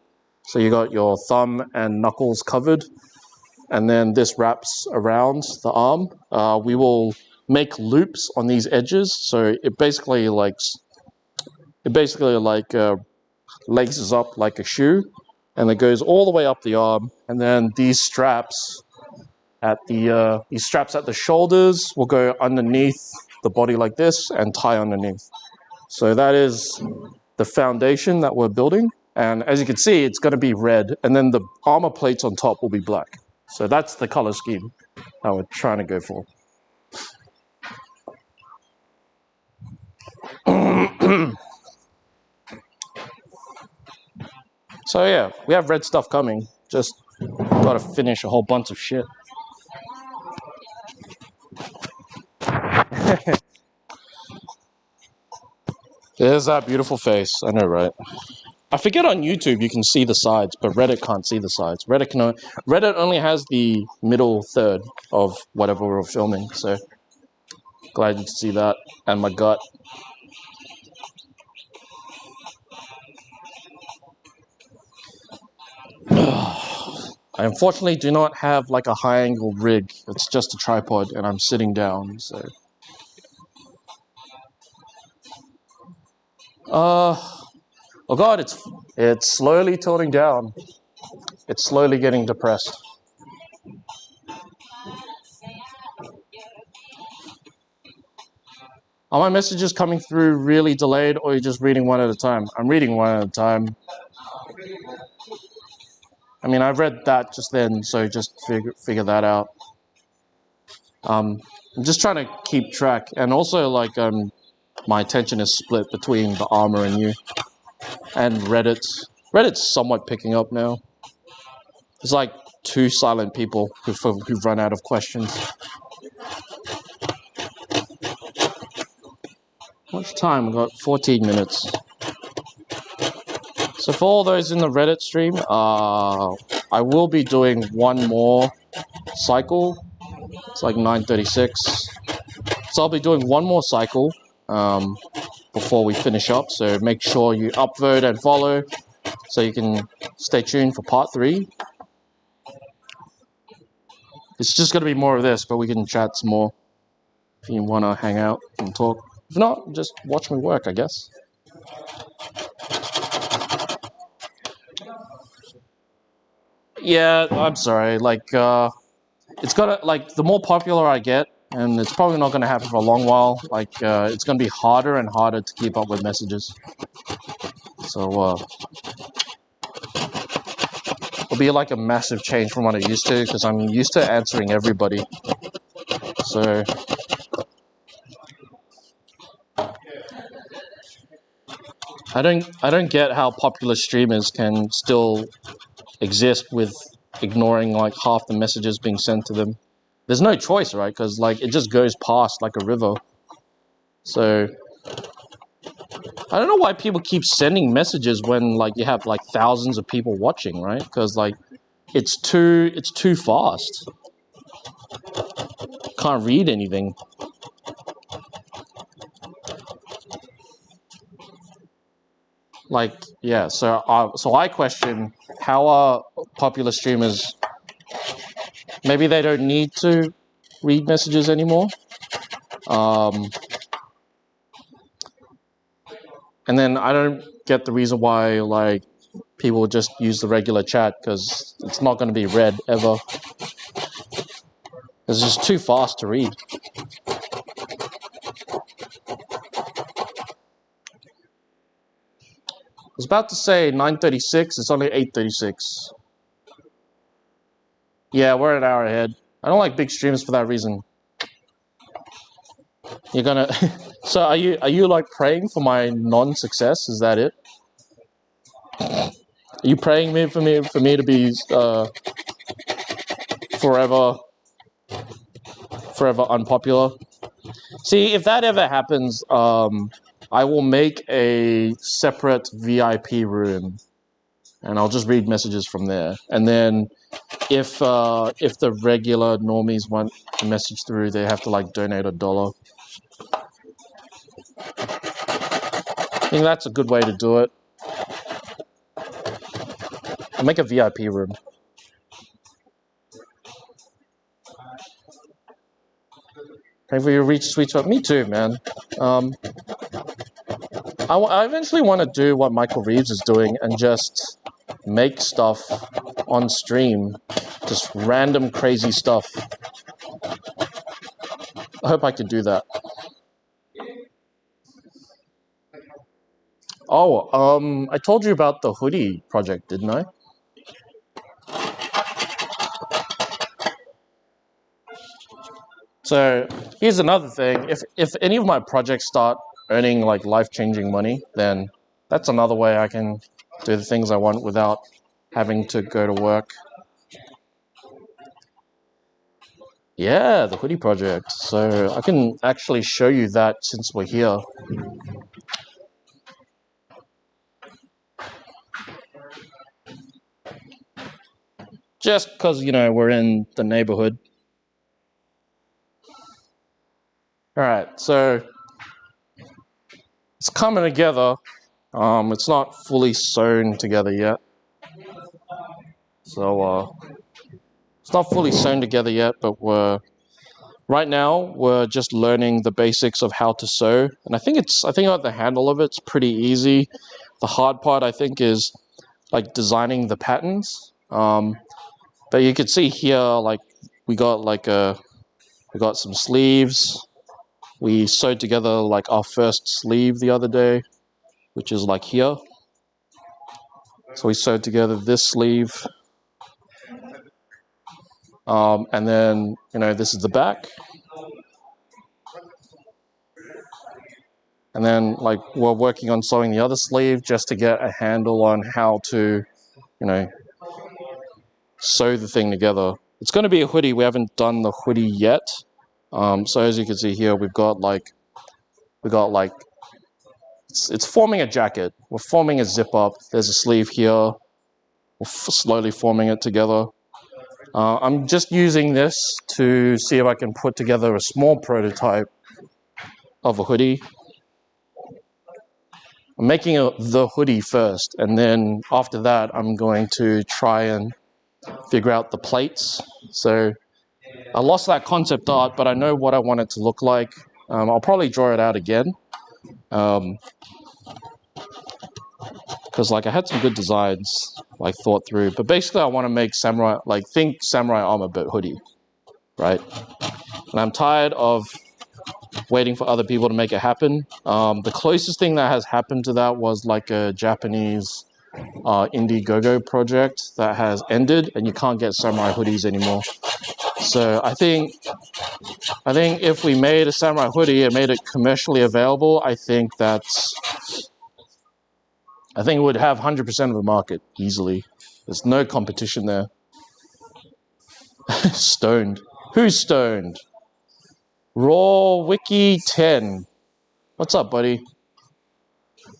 so you got your thumb and knuckles covered, and then this wraps around the arm. We will make loops on these edges, so it basically laces up like a shoe, and it goes all the way up the arm, and then these straps at the shoulders will go underneath the body like this and tie underneath. So that is the foundation that we're building, and as you can see, it's going to be red, and then the armor plates on top will be black. So that's the color scheme that we're trying to go for. So yeah, we have red stuff coming, just gotta finish a whole bunch of shit. There's that beautiful face, I know, right? I forget on YouTube you can see the sides, but Reddit can't see the sides. Reddit only has the middle third of whatever we're filming, so glad you can see that, and my gut. I unfortunately do not have like a high angle rig, it's just a tripod and I'm sitting down, so. Oh god, it's slowly toning down. It's slowly getting depressed. Are my messages coming through really delayed, or are you just reading one at a time? I'm reading one at a time. I mean, I read that just then, so just figure that out. I'm just trying to keep track, and also like my attention is split between the armor and you, and Reddit. Reddit's somewhat picking up now. There's like 2 silent people who've run out of questions. How much time? We've got 14 minutes. So for all those in the Reddit stream, I will be doing one more cycle. It's like 9:36. So I'll be doing one more cycle before we finish up. So make sure you upvote and follow so you can stay tuned for part 3. It's just going to be more of this, but we can chat some more if you want to hang out and talk. If not, just watch me work, I guess. Yeah, I'm sorry. Like, it's gotta, like, the more popular I get, and it's probably not going to happen for a long while, like, it's going to be harder and harder to keep up with messages. So, it'll be like a massive change from what I used to, because I'm used to answering everybody. So I don't get how popular streamers can still exist with ignoring like half the messages being sent to them. There's no choice, right? Because like it just goes past like a river. So I don't know why people keep sending messages when like you have like thousands of people watching, right? Because like it's too fast. Can't read anything. Like, yeah, so I question how are popular streamers, maybe they don't need to read messages anymore. And then I don't get the reason why like people just use the regular chat, because it's not going to be read ever. It's just too fast to read. I was about to say 9:36, it's only 8:36. Yeah, we're an hour ahead. I don't like big streams for that reason. You're gonna so are you like praying for my non-success? Is that it? Are you praying for me to be forever unpopular? See, if that ever happens, I will make a separate VIP room, and I'll just read messages from there. And then, if the regular normies want a message through, they have to like donate $1. I think that's a good way to do it. I'll make a VIP room. Hopefully you reach sweet spot. Me too, man. I eventually want to do what Michael Reeves is doing and just make stuff on stream. Just random crazy stuff. I hope I can do that. Oh, I told you about the hoodie project, didn't I? So here's another thing. If any of my projects start earning like life-changing money, then that's another way I can do the things I want without having to go to work. Yeah, the hoodie project. So I can actually show you that since we're here. Just because, you know, we're in the neighborhood. All right, so it's coming together. It's not fully sewn together yet. So it's not fully sewn together yet, but right now we're just learning the basics of how to sew. And I think about the handle of it's pretty easy. The hard part, I think, is like designing the patterns. But you can see here, like we got some sleeves. We sewed together like our first sleeve the other day, which is like here. So we sewed together this sleeve. And then, you know, this is the back. And then, like, we're working on sewing the other sleeve just to get a handle on how to, you know, sew the thing together. It's going to be a hoodie. We haven't done the hoodie yet. So as you can see here, we've got like, it's forming a jacket. We're forming a zip up. There's a sleeve here. We're slowly forming it together. I'm just using this to see if I can put together a small prototype of a hoodie. I'm making the hoodie first, and then after that, I'm going to try and figure out the plates. So I lost that concept art, but I know what I want it to look like. I'll probably draw it out again. Because like I had some good designs like thought through, but basically I want to make Samurai Armour but hoodie, right? And I'm tired of waiting for other people to make it happen. The closest thing that has happened to that was like a Japanese Indiegogo project that has ended, and you can't get samurai hoodies anymore. So I think if we made a samurai hoodie and made it commercially available, I think it would have 100% of the market easily. There's no competition there. Stoned. Who's stoned? Raw Wiki 10. What's up, buddy?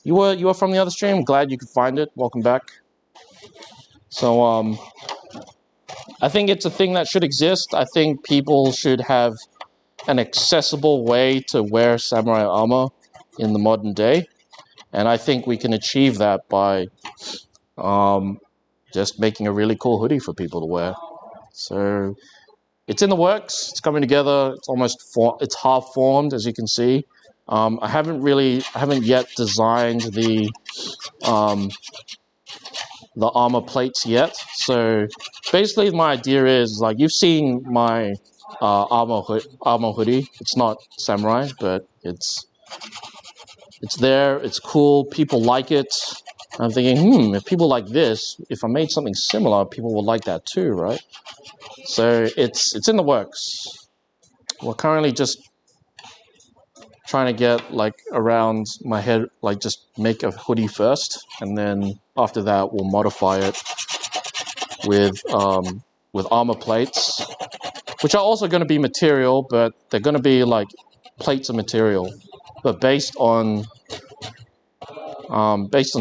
You were from the other stream. Glad you could find it. Welcome back. So I think it's a thing that should exist. I think people should have an accessible way to wear samurai armor in the modern day, and I think we can achieve that by just making a really cool hoodie for people to wear. So it's in the works. It's coming together. It's half formed, as you can see. I haven't yet designed the armor plates yet. So basically, my idea is like you've seen my armor hoodie. It's not samurai, but it's there. It's cool. People like it. I'm thinking, if people like this, if I made something similar, people will like that too, right? So it's in the works. We're currently just trying to get like around my head, like just make a hoodie first, and then after that we'll modify it with armor plates, which are also going to be material, but they're going to be like plates of material, but based on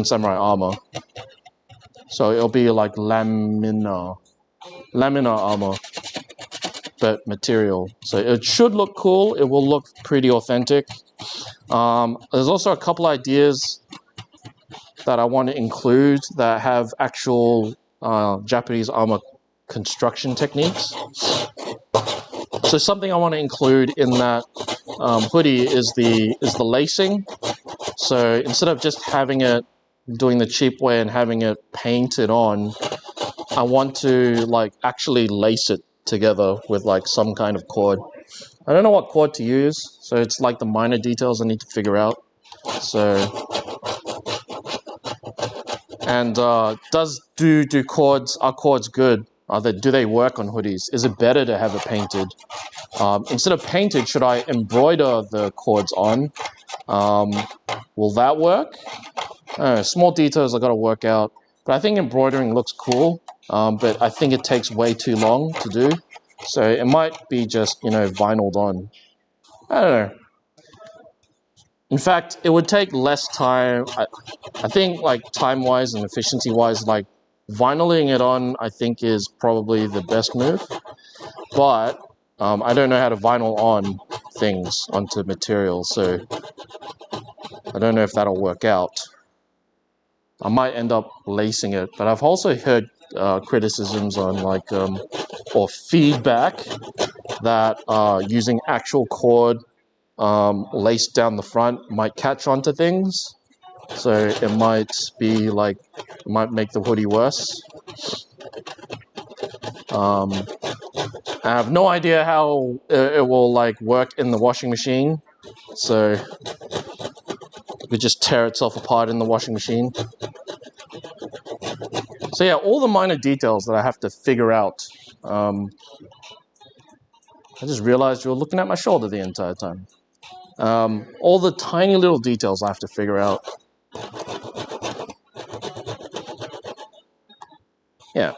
samurai armor. So it'll be like laminar armor, but material. So it should look cool. It will look pretty authentic. There's also a couple ideas that I want to include that have actual Japanese armor construction techniques. So something I want to include in that hoodie is the lacing. So instead of just doing the cheap way and having it painted on, I want to like actually lace it together with like some kind of cord. I don't know what cord to use, so it's like the minor details I need to figure out. So, and are cords good? Do they work on hoodies? Is it better to have it painted? Instead of painted, should I embroider the cords on? Will that work? Small details I got to work out, but I think embroidering looks cool. But I think it takes way too long to do, so it might be just vinyled on. I don't know. In fact, it would take less time. I think like time-wise and efficiency-wise, like vinyling it on, I think is probably the best move. But I don't know how to vinyl on things onto material, so I don't know if that'll work out. I might end up lacing it, but I've also heard criticisms on like or feedback that using actual cord laced down the front might catch onto things, so it might make the hoodie worse. I have no idea how it will like work in the washing machine, so it could just tear itself apart in the washing machine. So yeah, all the minor details that I have to figure out. I just realized you were looking at my shoulder the entire time. All the tiny little details I have to figure out. Yeah.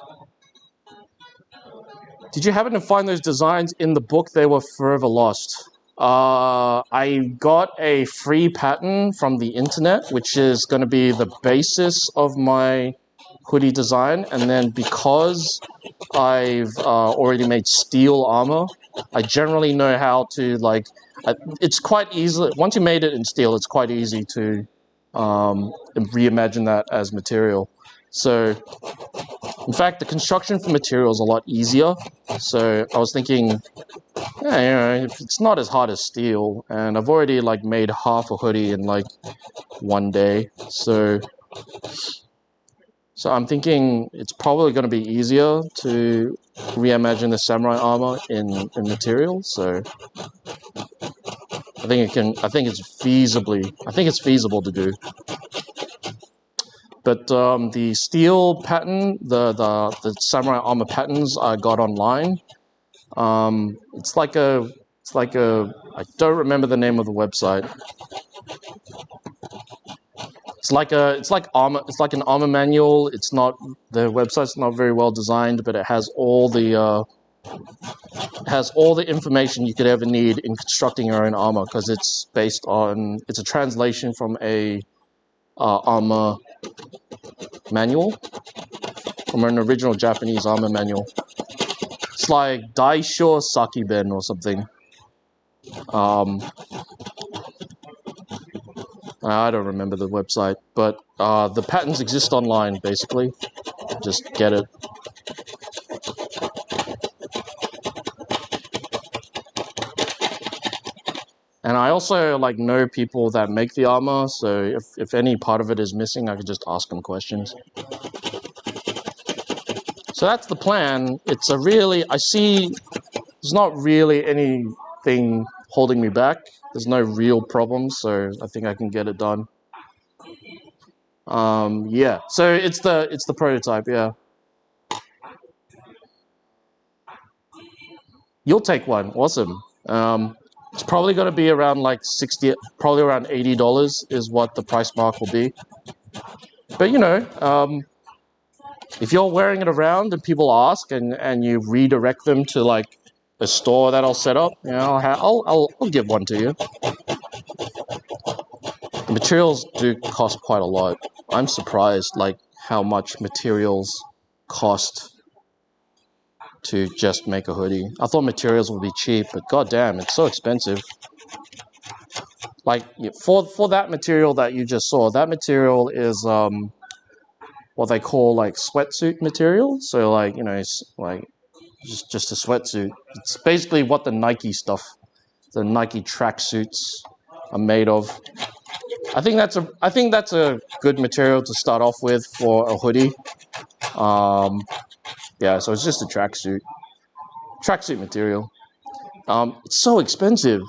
Did you happen to find those designs in the book? They were forever lost. I got a free pattern from the internet, which is going to be the basis of my hoodie design. And then because I've already made steel armor, I generally know how to it's quite easy. Once you made it in steel, it's quite easy to reimagine that as material. So in fact, the construction for material is a lot easier. So I was thinking, it's not as hard as steel, and I've already made half a hoodie in one day. So I'm thinking it's probably going to be easier to reimagine the samurai armor in material. So I think it's feasible to do. But the steel pattern, the Samurai Armour patterns I got online. It's like a I don't remember the name of the website. It's like an armor manual. It's not, the website's not very well designed, but it has all the information you could ever need in constructing your own armor, because it's a translation from a armor manual, from an original Japanese armor manual. It's like Daisho Sakiben or something. I don't remember the website, but the patterns exist online, basically. Just get it. And I also know people that make the armor, so if any part of it is missing, I could just ask them questions. So that's the plan. I see there's not really anything holding me back. There's no real problems, so I think I can get it done. Yeah. So it's the prototype, yeah. You'll take one. Awesome. It's probably going to be around probably around $80 is what the price mark will be. But if you're wearing it around and people ask and you redirect them to a store that I'll set up, I'll give one to you. The materials do cost quite a lot. I'm surprised how much materials cost to just make a hoodie. I thought materials would be cheap, but goddamn, it's so expensive. For that material that you just saw, that material is what they call sweatsuit material. So it's just a sweatsuit. It's basically what the Nike tracksuits are made of. I think that's a good material to start off with for a hoodie. Yeah, so it's just a tracksuit material. It's so expensive.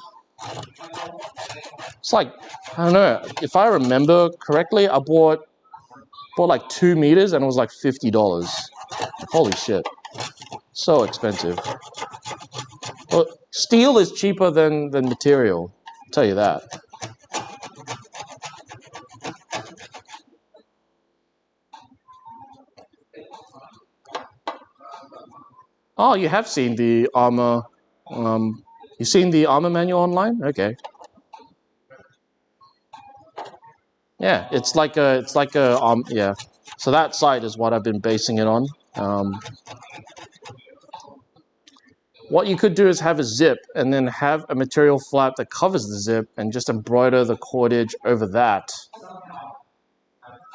It's I don't know, if I remember correctly, I bought 2 meters and it was $50. Holy shit. So expensive. Well, steel is cheaper than material, I'll tell you that. Oh, you have seen the armor. You've seen the armor manual online? Okay. Yeah, it's like a yeah. So that site is what I've been basing it on. What you could do is have a zip and then have a material flap that covers the zip and just embroider the cordage over that.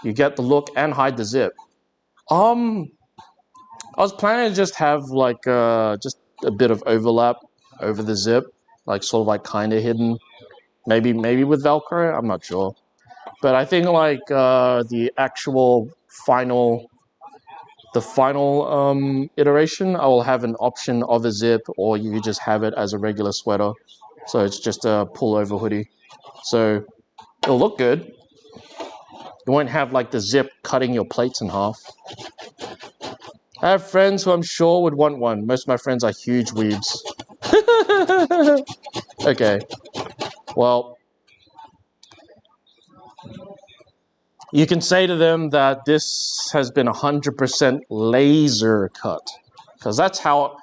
You get the look and hide the zip. I was planning to just have just a bit of overlap over the zip, sort of kind of hidden, maybe with Velcro. I'm not sure, but I think the actual final iteration, I will have an option of a zip, or you could just have it as a regular sweater. So it's just a pullover hoodie. So it'll look good. You won't have the zip cutting your plates in half. I have friends who I'm sure would want one. Most of my friends are huge weebs. Okay. Well, you can say to them that this has been 100% laser cut. Because that's how...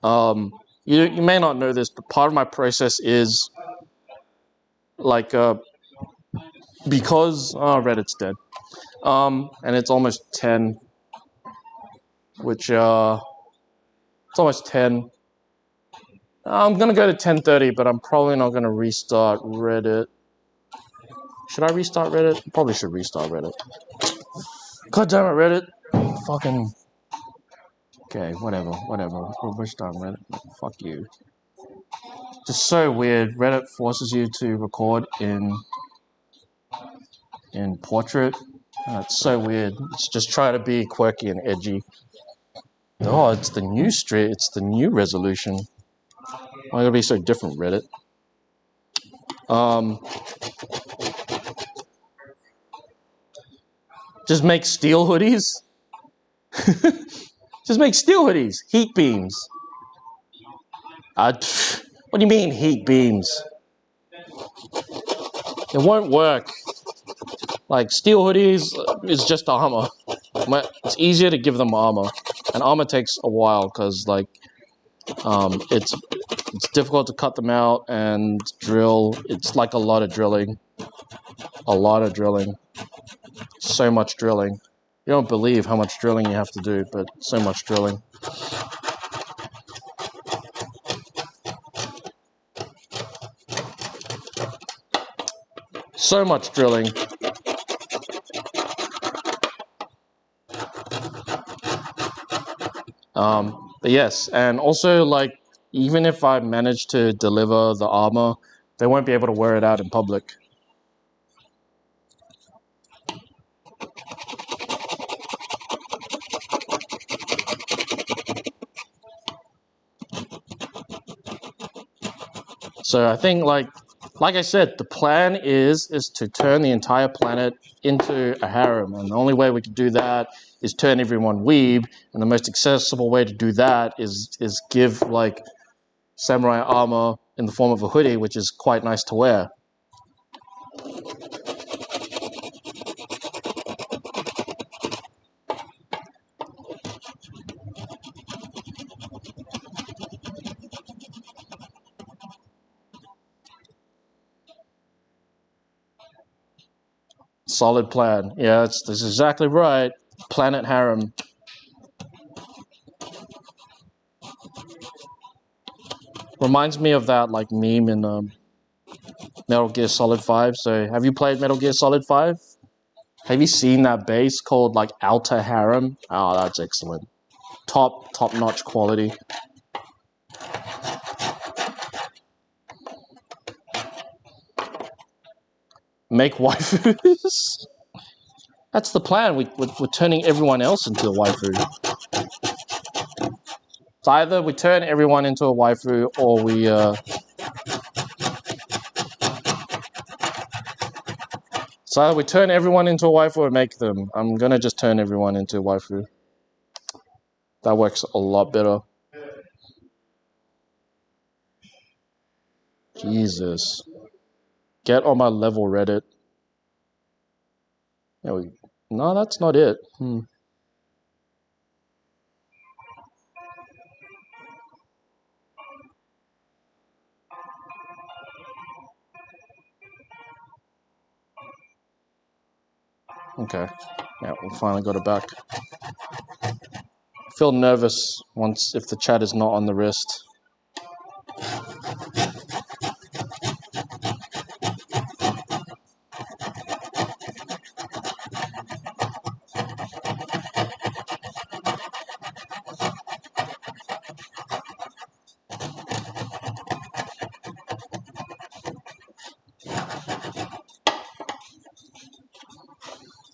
you may not know this, but part of my process is... because... Oh, Reddit's dead. And it's almost 10. Which, it's almost 10. I'm gonna go to 10:30, but I'm probably not gonna restart Reddit. Should I restart Reddit? Probably should restart Reddit. God damn it, Reddit. Fucking... Okay, whatever. We'll restart Reddit. Fuck you. Just so weird. Reddit forces you to record in portrait. It's so weird. It's just trying to be quirky and edgy. Oh, it's the new street. It's the new resolution. Why gotta be so different, Reddit? Just make steel hoodies? Just make steel hoodies. Heat beams. What do you mean heat beams? It won't work. Like, steel hoodies is just armor. It's easier to give them armor. And armor takes a while because, like, it's difficult to cut them out and drill. It's like a lot of drilling. A lot of drilling. So much drilling. You don't believe how much drilling you have to do, but so much drilling. So much drilling. But yes, and also, like, even if I manage to deliver the armor, they won't be able to wear it out in public. So I think, like I said, the plan is to turn the entire planet into a harem, and the only way we can do that is turn everyone weeb, and the most accessible way to do that is give, like, samurai armor in the form of a hoodie, which is quite nice to wear. Solid plan. Yeah, that's exactly right. Planet harem. Reminds me of that, like, meme in Metal Gear Solid 5. So, have you played Metal Gear Solid 5? Have you seen that base called, like, Outer Harem? Oh, that's excellent. Top-notch quality. Make waifus? That's the plan. We're turning everyone else into a waifu. So either we turn everyone into a waifu, or we So either we turn everyone into a waifu or make them. I'm gonna just turn everyone into a waifu. That works a lot better. Jesus. Get on my level, Reddit. There we... No, that's not it. Okay. Yeah, we finally got it back. I feel nervous if the chat is not on the wrist.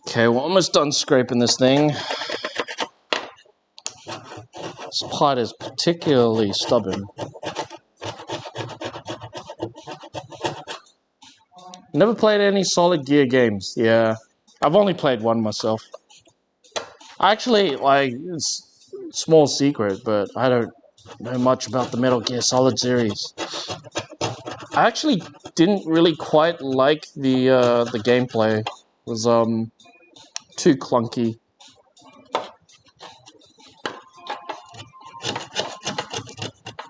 Okay, we're almost done scraping this thing. This part is particularly stubborn. Never played any Solid Gear games. Yeah, I've only played one myself. Actually, like, it's a small secret, but I don't know much about the Metal Gear Solid series. I actually didn't really quite like the gameplay. It was too clunky.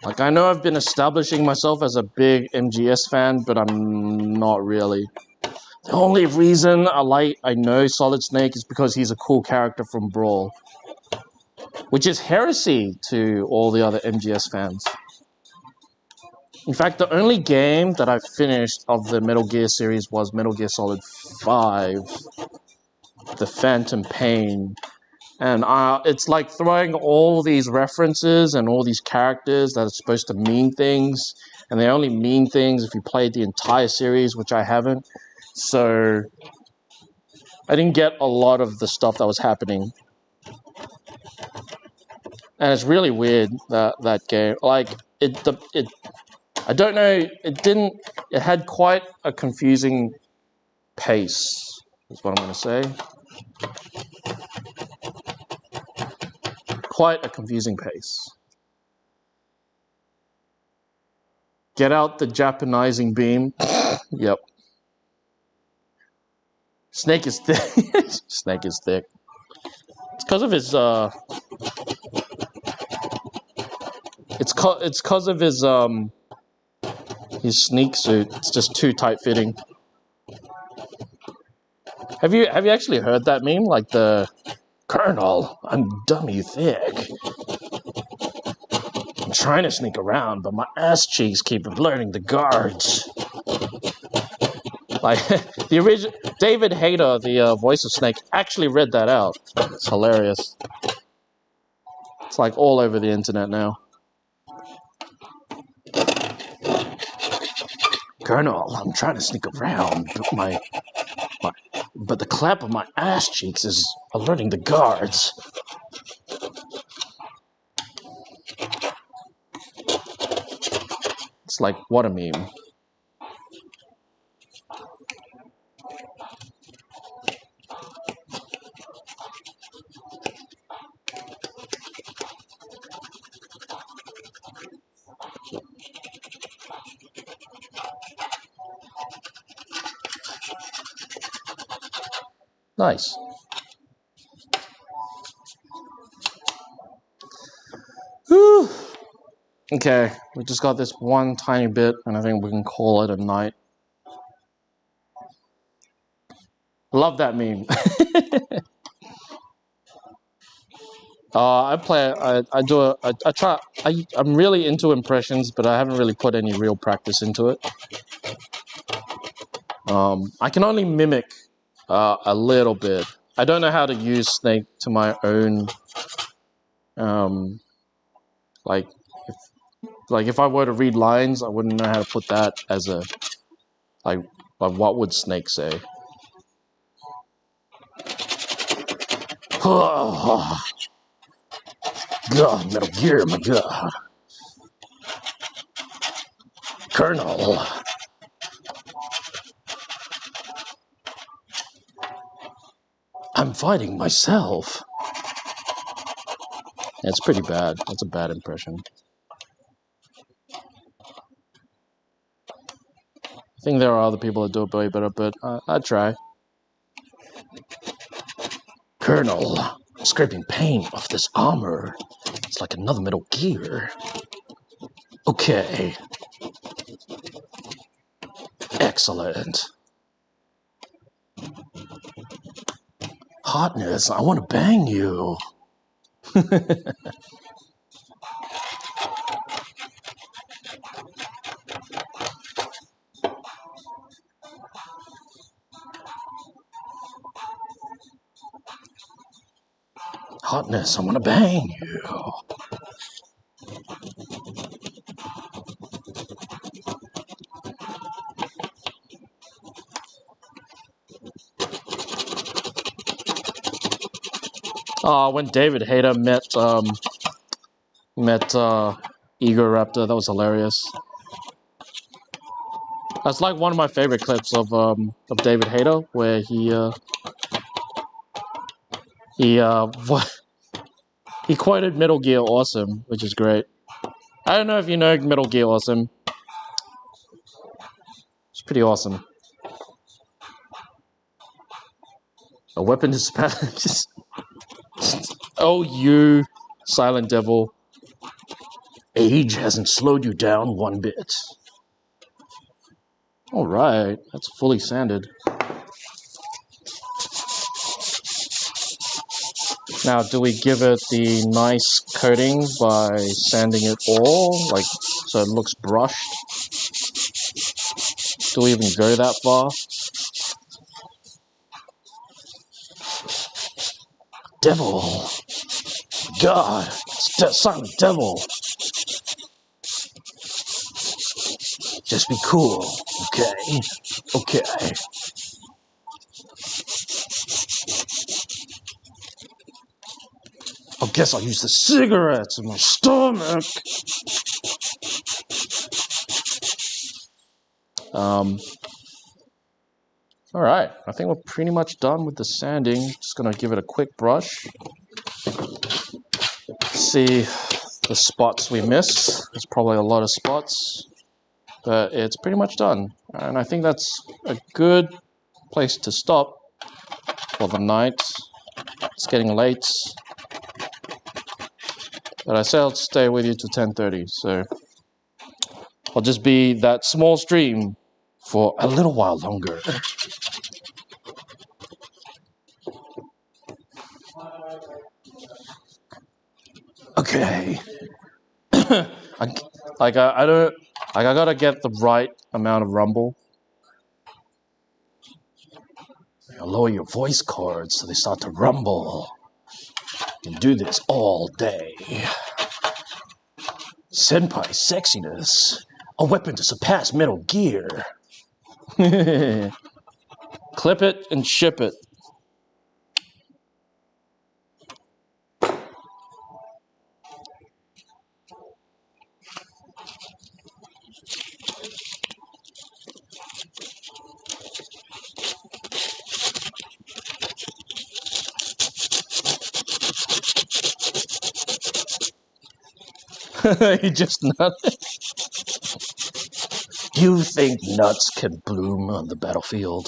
Like, I know I've been establishing myself as a big MGS fan, but I'm not really. The only reason I know Solid Snake is because he's a cool character from Brawl, which is heresy to all the other MGS fans. In fact, the only game that I finished of the Metal Gear series was Metal Gear Solid 5, The Phantom Pain. And it's like throwing all these references and all these characters that are supposed to mean things, and they only mean things if you played the entire series, which I haven't. So I didn't get a lot of the stuff that was happening. And it's really weird, that game. Like, I don't know, it had quite a confusing pace, is what I'm going to say. quite a confusing pace. Get out the Japanizing beam. Yep. Snake is thick. Snake is thick. It's because of his it's because of his sneak suit. It's just too tight fitting. Have you actually heard that meme? Like the Colonel, I'm dummy thick. I'm trying to sneak around, but my ass cheeks keep alerting the guards. Like the original David Hayter, the voice of Snake, actually read that out. It's hilarious. It's like all over the internet now. Colonel, I'm trying to sneak around, but the clap of my ass cheeks is alerting the guards. It's like, what a meme. Nice. Whew. Okay, we just got this one tiny bit, and I think we can call it a night. Love that meme. I'm really into impressions, but I haven't really put any real practice into it. I can only mimic a little bit. I don't know how to use Snake to my own, like if I were to read lines, I wouldn't know how to put that as a, like what would Snake say? God, Metal Gear, my God. Colonel. I'm fighting myself. It's pretty bad. That's a bad impression. I think there are other people that do it way better, but I'd try. Colonel, I'm scraping paint off this armor. It's like another Metal Gear. Okay. Excellent. Hotness, I want to bang you. Hotness, I want to bang you. When David Hayter met Ego Raptor, that was hilarious. That's like one of my favorite clips of David Hayter, where he quoted Metal Gear Awesome, which is great. I don't know if you know Metal Gear Awesome. It's pretty awesome. A weapon is Oh, you silent devil. Age hasn't slowed you down one bit. Alright, that's fully sanded. Now, do we give it the nice coating by sanding it all, like, so it looks brushed? Do we even go that far? Devil! God! Silent devil! Just be cool, okay? Okay. I guess I'll use the cigarettes in my stomach. Alright, I think we're pretty much done with the sanding. Just gonna give it a quick brush. see the spots we missed. There's probably a lot of spots, but it's pretty much done. And I think that's a good place to stop for the night. It's getting late. But I said I'll stay with you to 10:30, so I'll just be that small stream for a little while longer. Okay. I don't like. I gotta get the right amount of rumble. You lower your voice cords so they start to rumble. You can do this all day. Senpai sexiness, a weapon to surpass Metal Gear. Clip it and ship it. You just nut. You think nuts can bloom on the battlefield?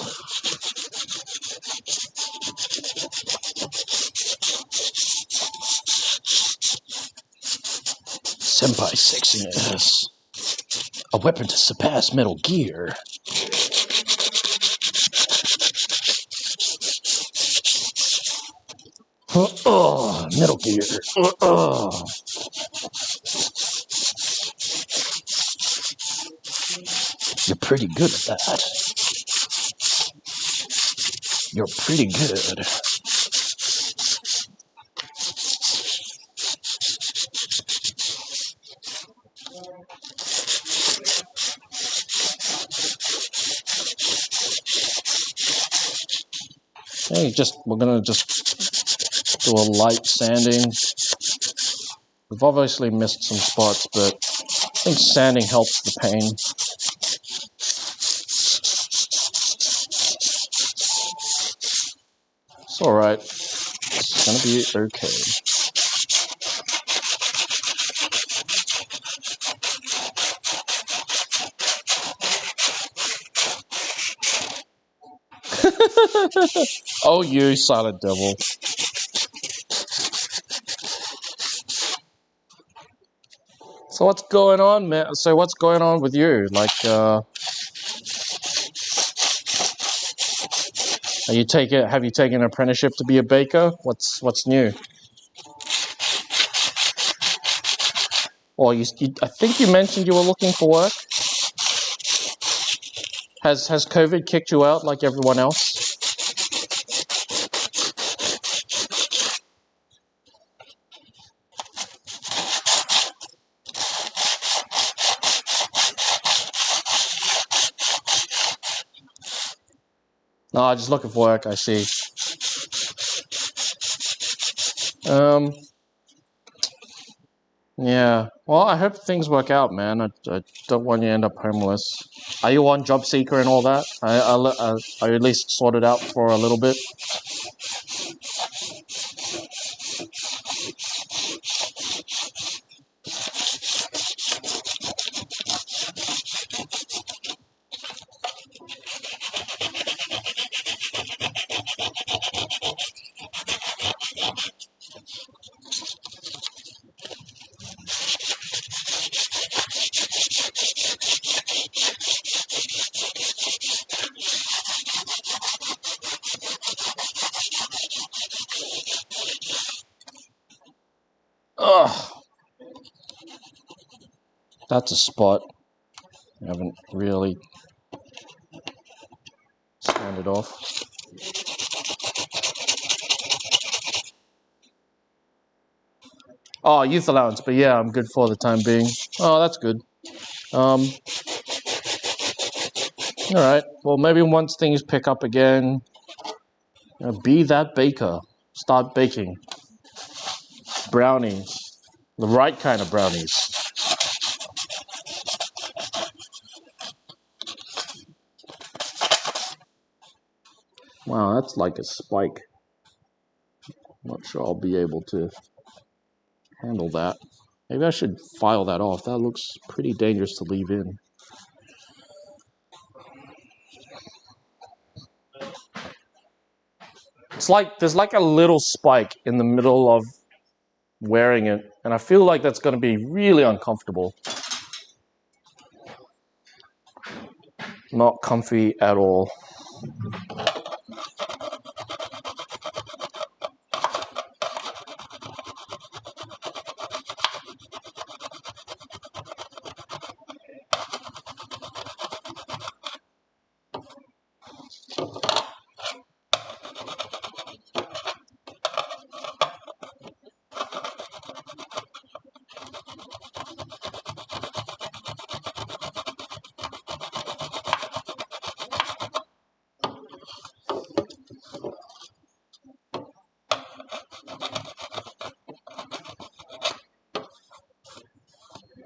Senpai sexiness, a weapon to surpass Metal Gear. Metal Gear. You're pretty good at that. You're pretty good. Hey, we're gonna just do a light sanding. We've obviously missed some spots, but I think sanding helps the pain. It's alright. It's gonna be okay. Oh, you silent devil. So what's going on, man? So what's going on with you? Like, have you taken an apprenticeship to be a baker? What's new? Or I think you mentioned you were looking for work. Has COVID kicked you out like everyone else? No, just looking for work. I see. Yeah. Well, I hope things work out, man. I don't want you to end up homeless. Are you on job seeker and all that? I at least sorted out for a little bit. Ugh. That's a spot. I haven't really sanded off. Oh, youth allowance, but yeah, I'm good for the time being. Oh, that's good. Alright, well maybe once things pick up again, be that baker. Start baking. Brownies. The right kind of brownies. Wow, that's like a spike. I'm not sure I'll be able to handle that. Maybe I should file that off. That looks pretty dangerous to leave in. It's like there's like a little spike in the middle of wearing it, and I feel like that's going to be really uncomfortable. Not comfy at all.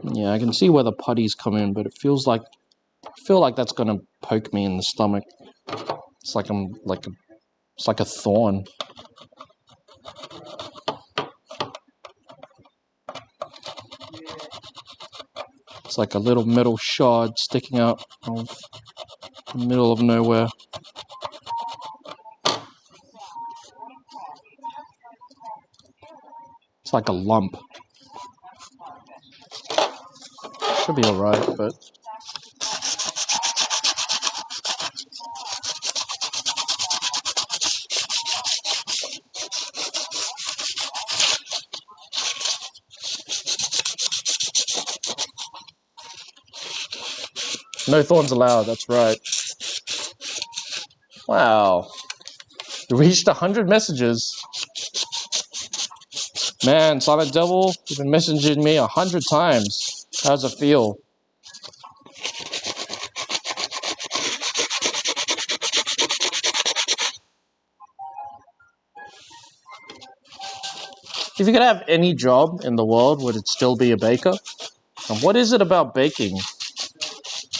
Yeah, I can see where the putties come in, but I feel like that's gonna poke me in the stomach. It's like it's like a thorn. It's like a little metal shard sticking out of the middle of nowhere. It's like a lump. Should be alright, but no thorns allowed, that's right. Wow. You reached 100 messages. Man, Silent Devil, you've been messaging me 100 times. How's it feel? If you could have any job in the world, would it still be a baker? And what is it about baking?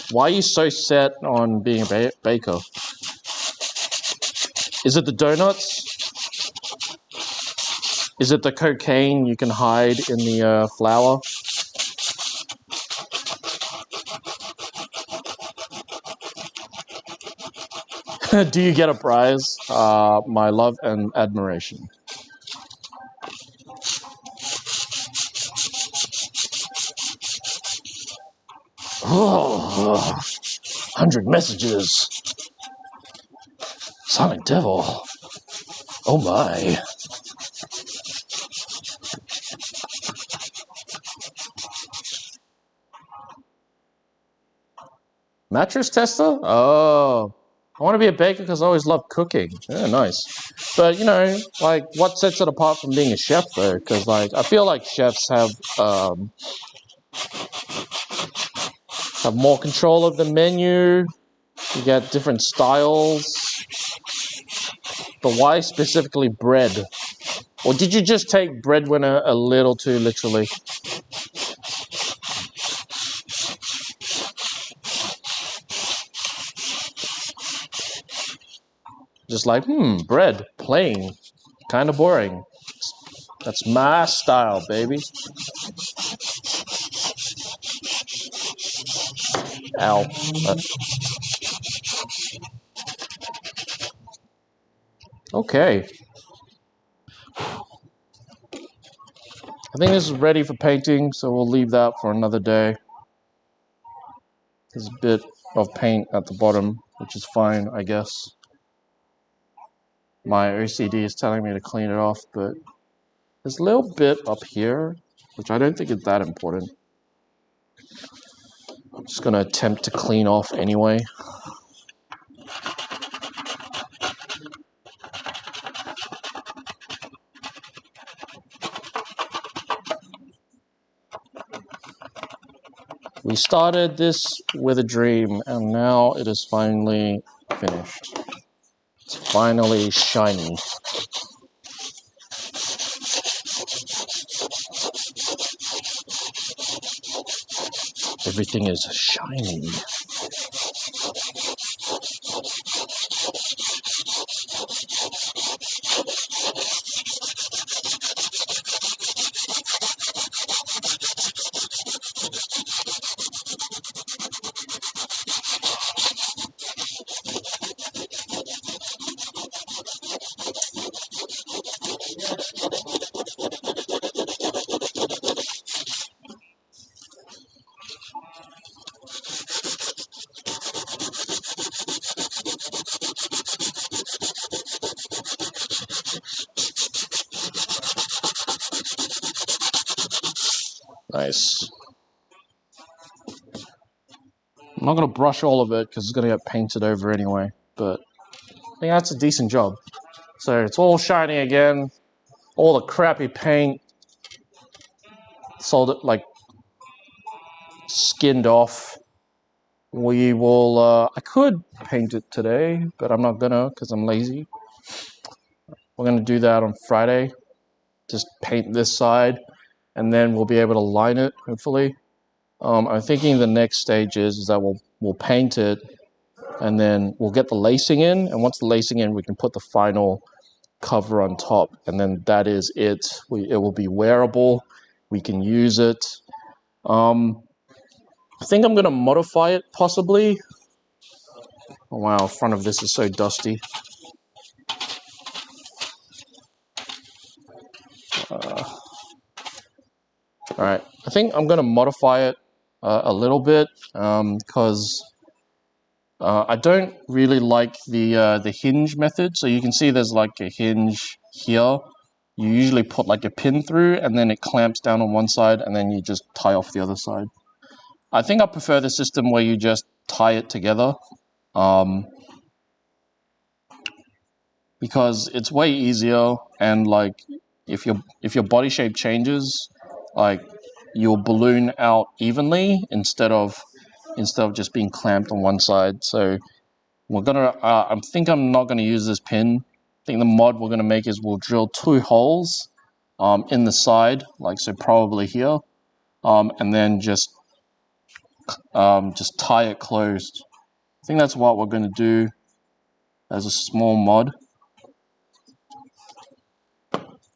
Why are you so set on being a baker? Is it the donuts? Is it the cocaine you can hide in the flour? Do you get a prize? My love and admiration. Oh, 100 messages. Silent Devil. Oh my. Mattress tester? Oh. I want to be a baker because I always loved cooking. Yeah, nice. But, you know, like, what sets it apart from being a chef, though? Because, like, I feel like chefs have more control of the menu. You get different styles. But why specifically bread? Or did you just take breadwinner a little too literally? Just like, bread, plain, kind of boring. That's my style, baby. Ow. Okay. I think this is ready for painting, so we'll leave that for another day. There's a bit of paint at the bottom, which is fine, I guess. My OCD is telling me to clean it off, but there's a little bit up here, which I don't think is that important. I'm just going to attempt to clean off anyway. We started this with a dream, and now it is finally finished. It's finally shiny. Everything is shiny. Nice. I'm not going to brush all of it because it's going to get painted over anyway, but I think that's a decent job. So it's all shiny again, all the crappy paint soldered, like skinned off. We will, I could paint it today, but I'm not gonna because I'm lazy. We're gonna do that on Friday. Just paint this side and then we'll be able to line it, hopefully. I'm thinking the next stage is that we'll paint it and then we'll get the lacing in, and once the lacing in, we can put the final cover on top, and then that is it. It will be wearable. We can use it. I think I'm gonna modify it possibly. Oh wow, the front of this is so dusty. All right, I think I'm gonna modify it a little bit because I don't really like the hinge method. So you can see there's like a hinge here. You usually put like a pin through and then it clamps down on one side and then you just tie off the other side. I think I prefer the system where you just tie it together because it's way easier, and like if your body shape changes, like you'll balloon out evenly instead of just being clamped on one side. So we're gonna, I think I'm not gonna use this pin. I think the mod we're gonna make is we'll drill 2 holes in the side, like so probably here, and then just tie it closed. I think that's what we're gonna do as a small mod.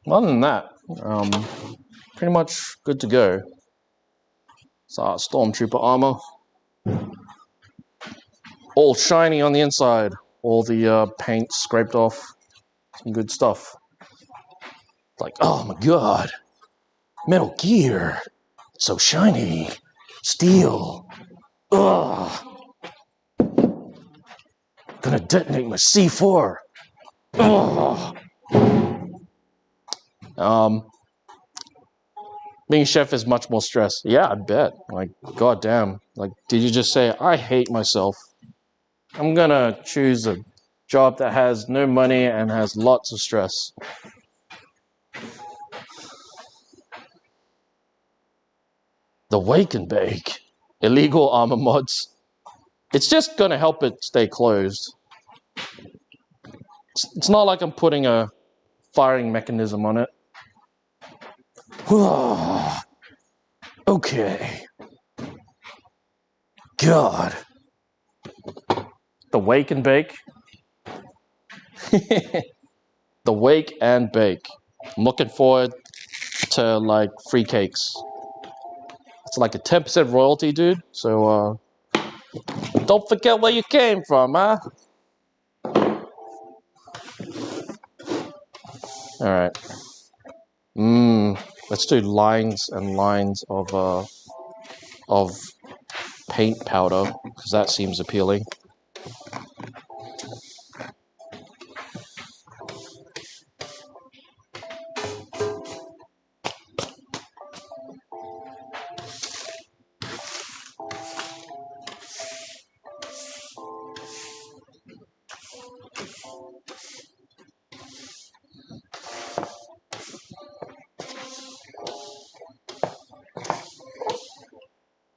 Other than that, pretty much good to go. So Stormtrooper armor, all shiny on the inside, all the paint scraped off, some good stuff. Like, oh my god, Metal Gear, so shiny, steel, ugh, gonna detonate my C4, ugh. Being a chef is much more stress. Yeah, I bet. Like, goddamn. Like, did you just say, I hate myself? I'm gonna choose a job that has no money and has lots of stress. The Wake and Bake. Illegal armor mods. It's just gonna help it stay closed. It's not like I'm putting a firing mechanism on it. Okay. God. The Wake and Bake. The Wake and Bake. I'm looking forward to like free cakes. It's like a 10% royalty, dude. So don't forget where you came from, huh? All right. Let's do lines and lines of paint powder because that seems appealing.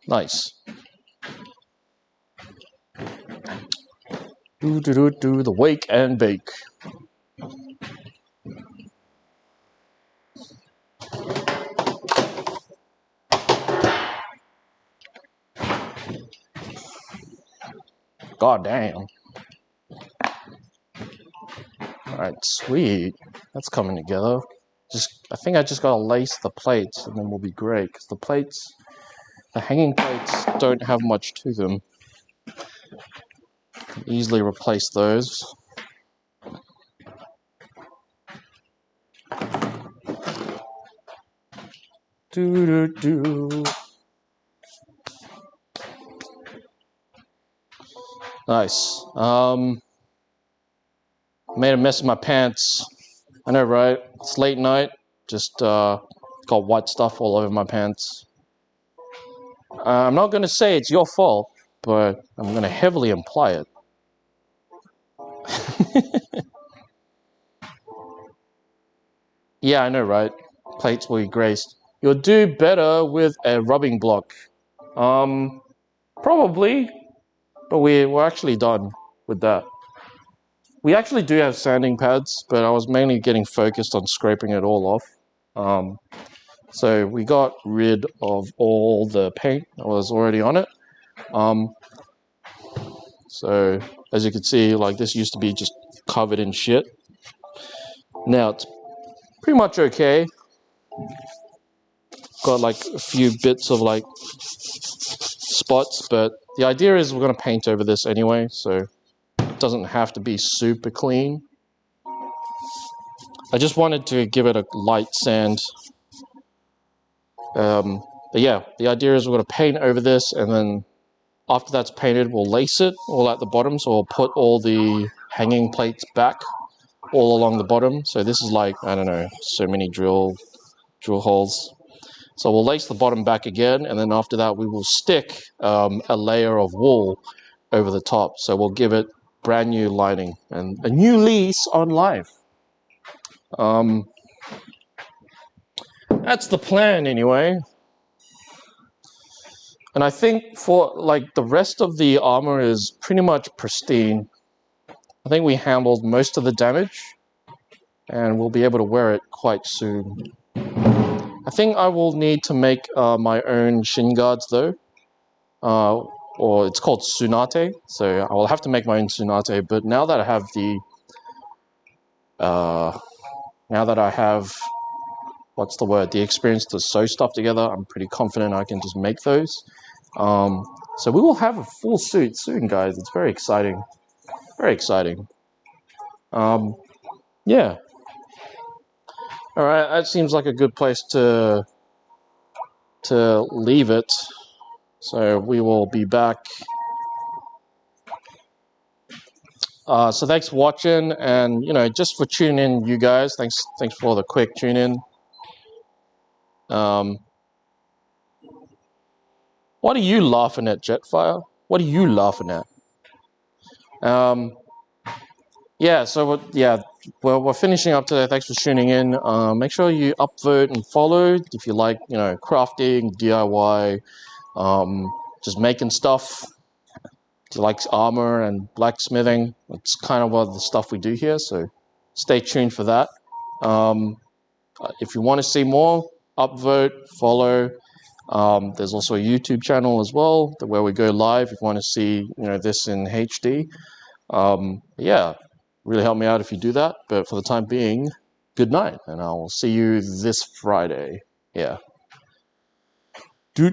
Nice. Do the Wake and Bake. God damn. Alright, sweet. That's coming together. I think I just gotta lace the plates and then we'll be great. Because the hanging plates don't have much to them. Can easily replace those. Nice. Made a mess of my pants. I know, right? It's late night. Just got white stuff all over my pants. I'm not gonna say it's your fault, but I'm gonna heavily imply it. Yeah, I know, right? Plates will be graced. You'll do better with a rubbing block. Probably, but we're actually done with that. We actually do have sanding pads, but I was mainly getting focused on scraping it all off. So we got rid of all the paint that was already on it. So as you can see, like this used to be just covered in shit. Now it's pretty much okay. Got like a few bits of like spots, but the idea is we're gonna paint over this anyway, so it doesn't have to be super clean. I just wanted to give it a light sand. But yeah, the idea is we're gonna paint over this, and then after that's painted, we'll lace it all at the bottom. So we'll put all the hanging plates back all along the bottom. So this is like, I don't know, so many drill holes. So we'll lace the bottom back again, and then after that we will stick a layer of wool over the top. So we'll give it brand new lining and a new lease on life. That's the plan anyway. And I think for like the rest of the armor is pretty much pristine. I think we handled most of the damage, and we'll be able to wear it quite soon. I think I will need to make my own shin guards though, or it's called tsunate. So I will have to make my own tsunate. But now that I have the, what's the word? The experience to sew stuff together, I'm pretty confident I can just make those. So we will have a full suit soon, guys. It's very exciting. Very exciting. Yeah. All right, that seems like a good place to leave it. So we will be back. So thanks for watching, and just for tuning in, you guys. Thanks for the quick tune in. What are you laughing at, Jetfire? What are you laughing at? Yeah, so we're finishing up today. Thanks for tuning in. Make sure you upvote and follow if you like, crafting, DIY, just making stuff. If you like armor and blacksmithing, it's kind of what the stuff we do here. So stay tuned for that. If you want to see more, upvote, follow. There's also a YouTube channel as well where we go live if you want to see this in HD. Yeah, really help me out if you do that. But for the time being, good night, and I'll see you this Friday. Yeah. All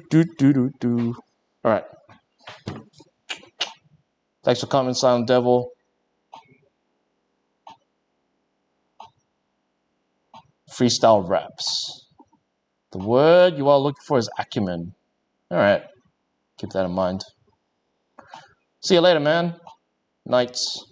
right. Thanks for coming, Silent Devil. Freestyle raps. The word you are looking for is acumen. All right. Keep that in mind. See you later, man. Nights.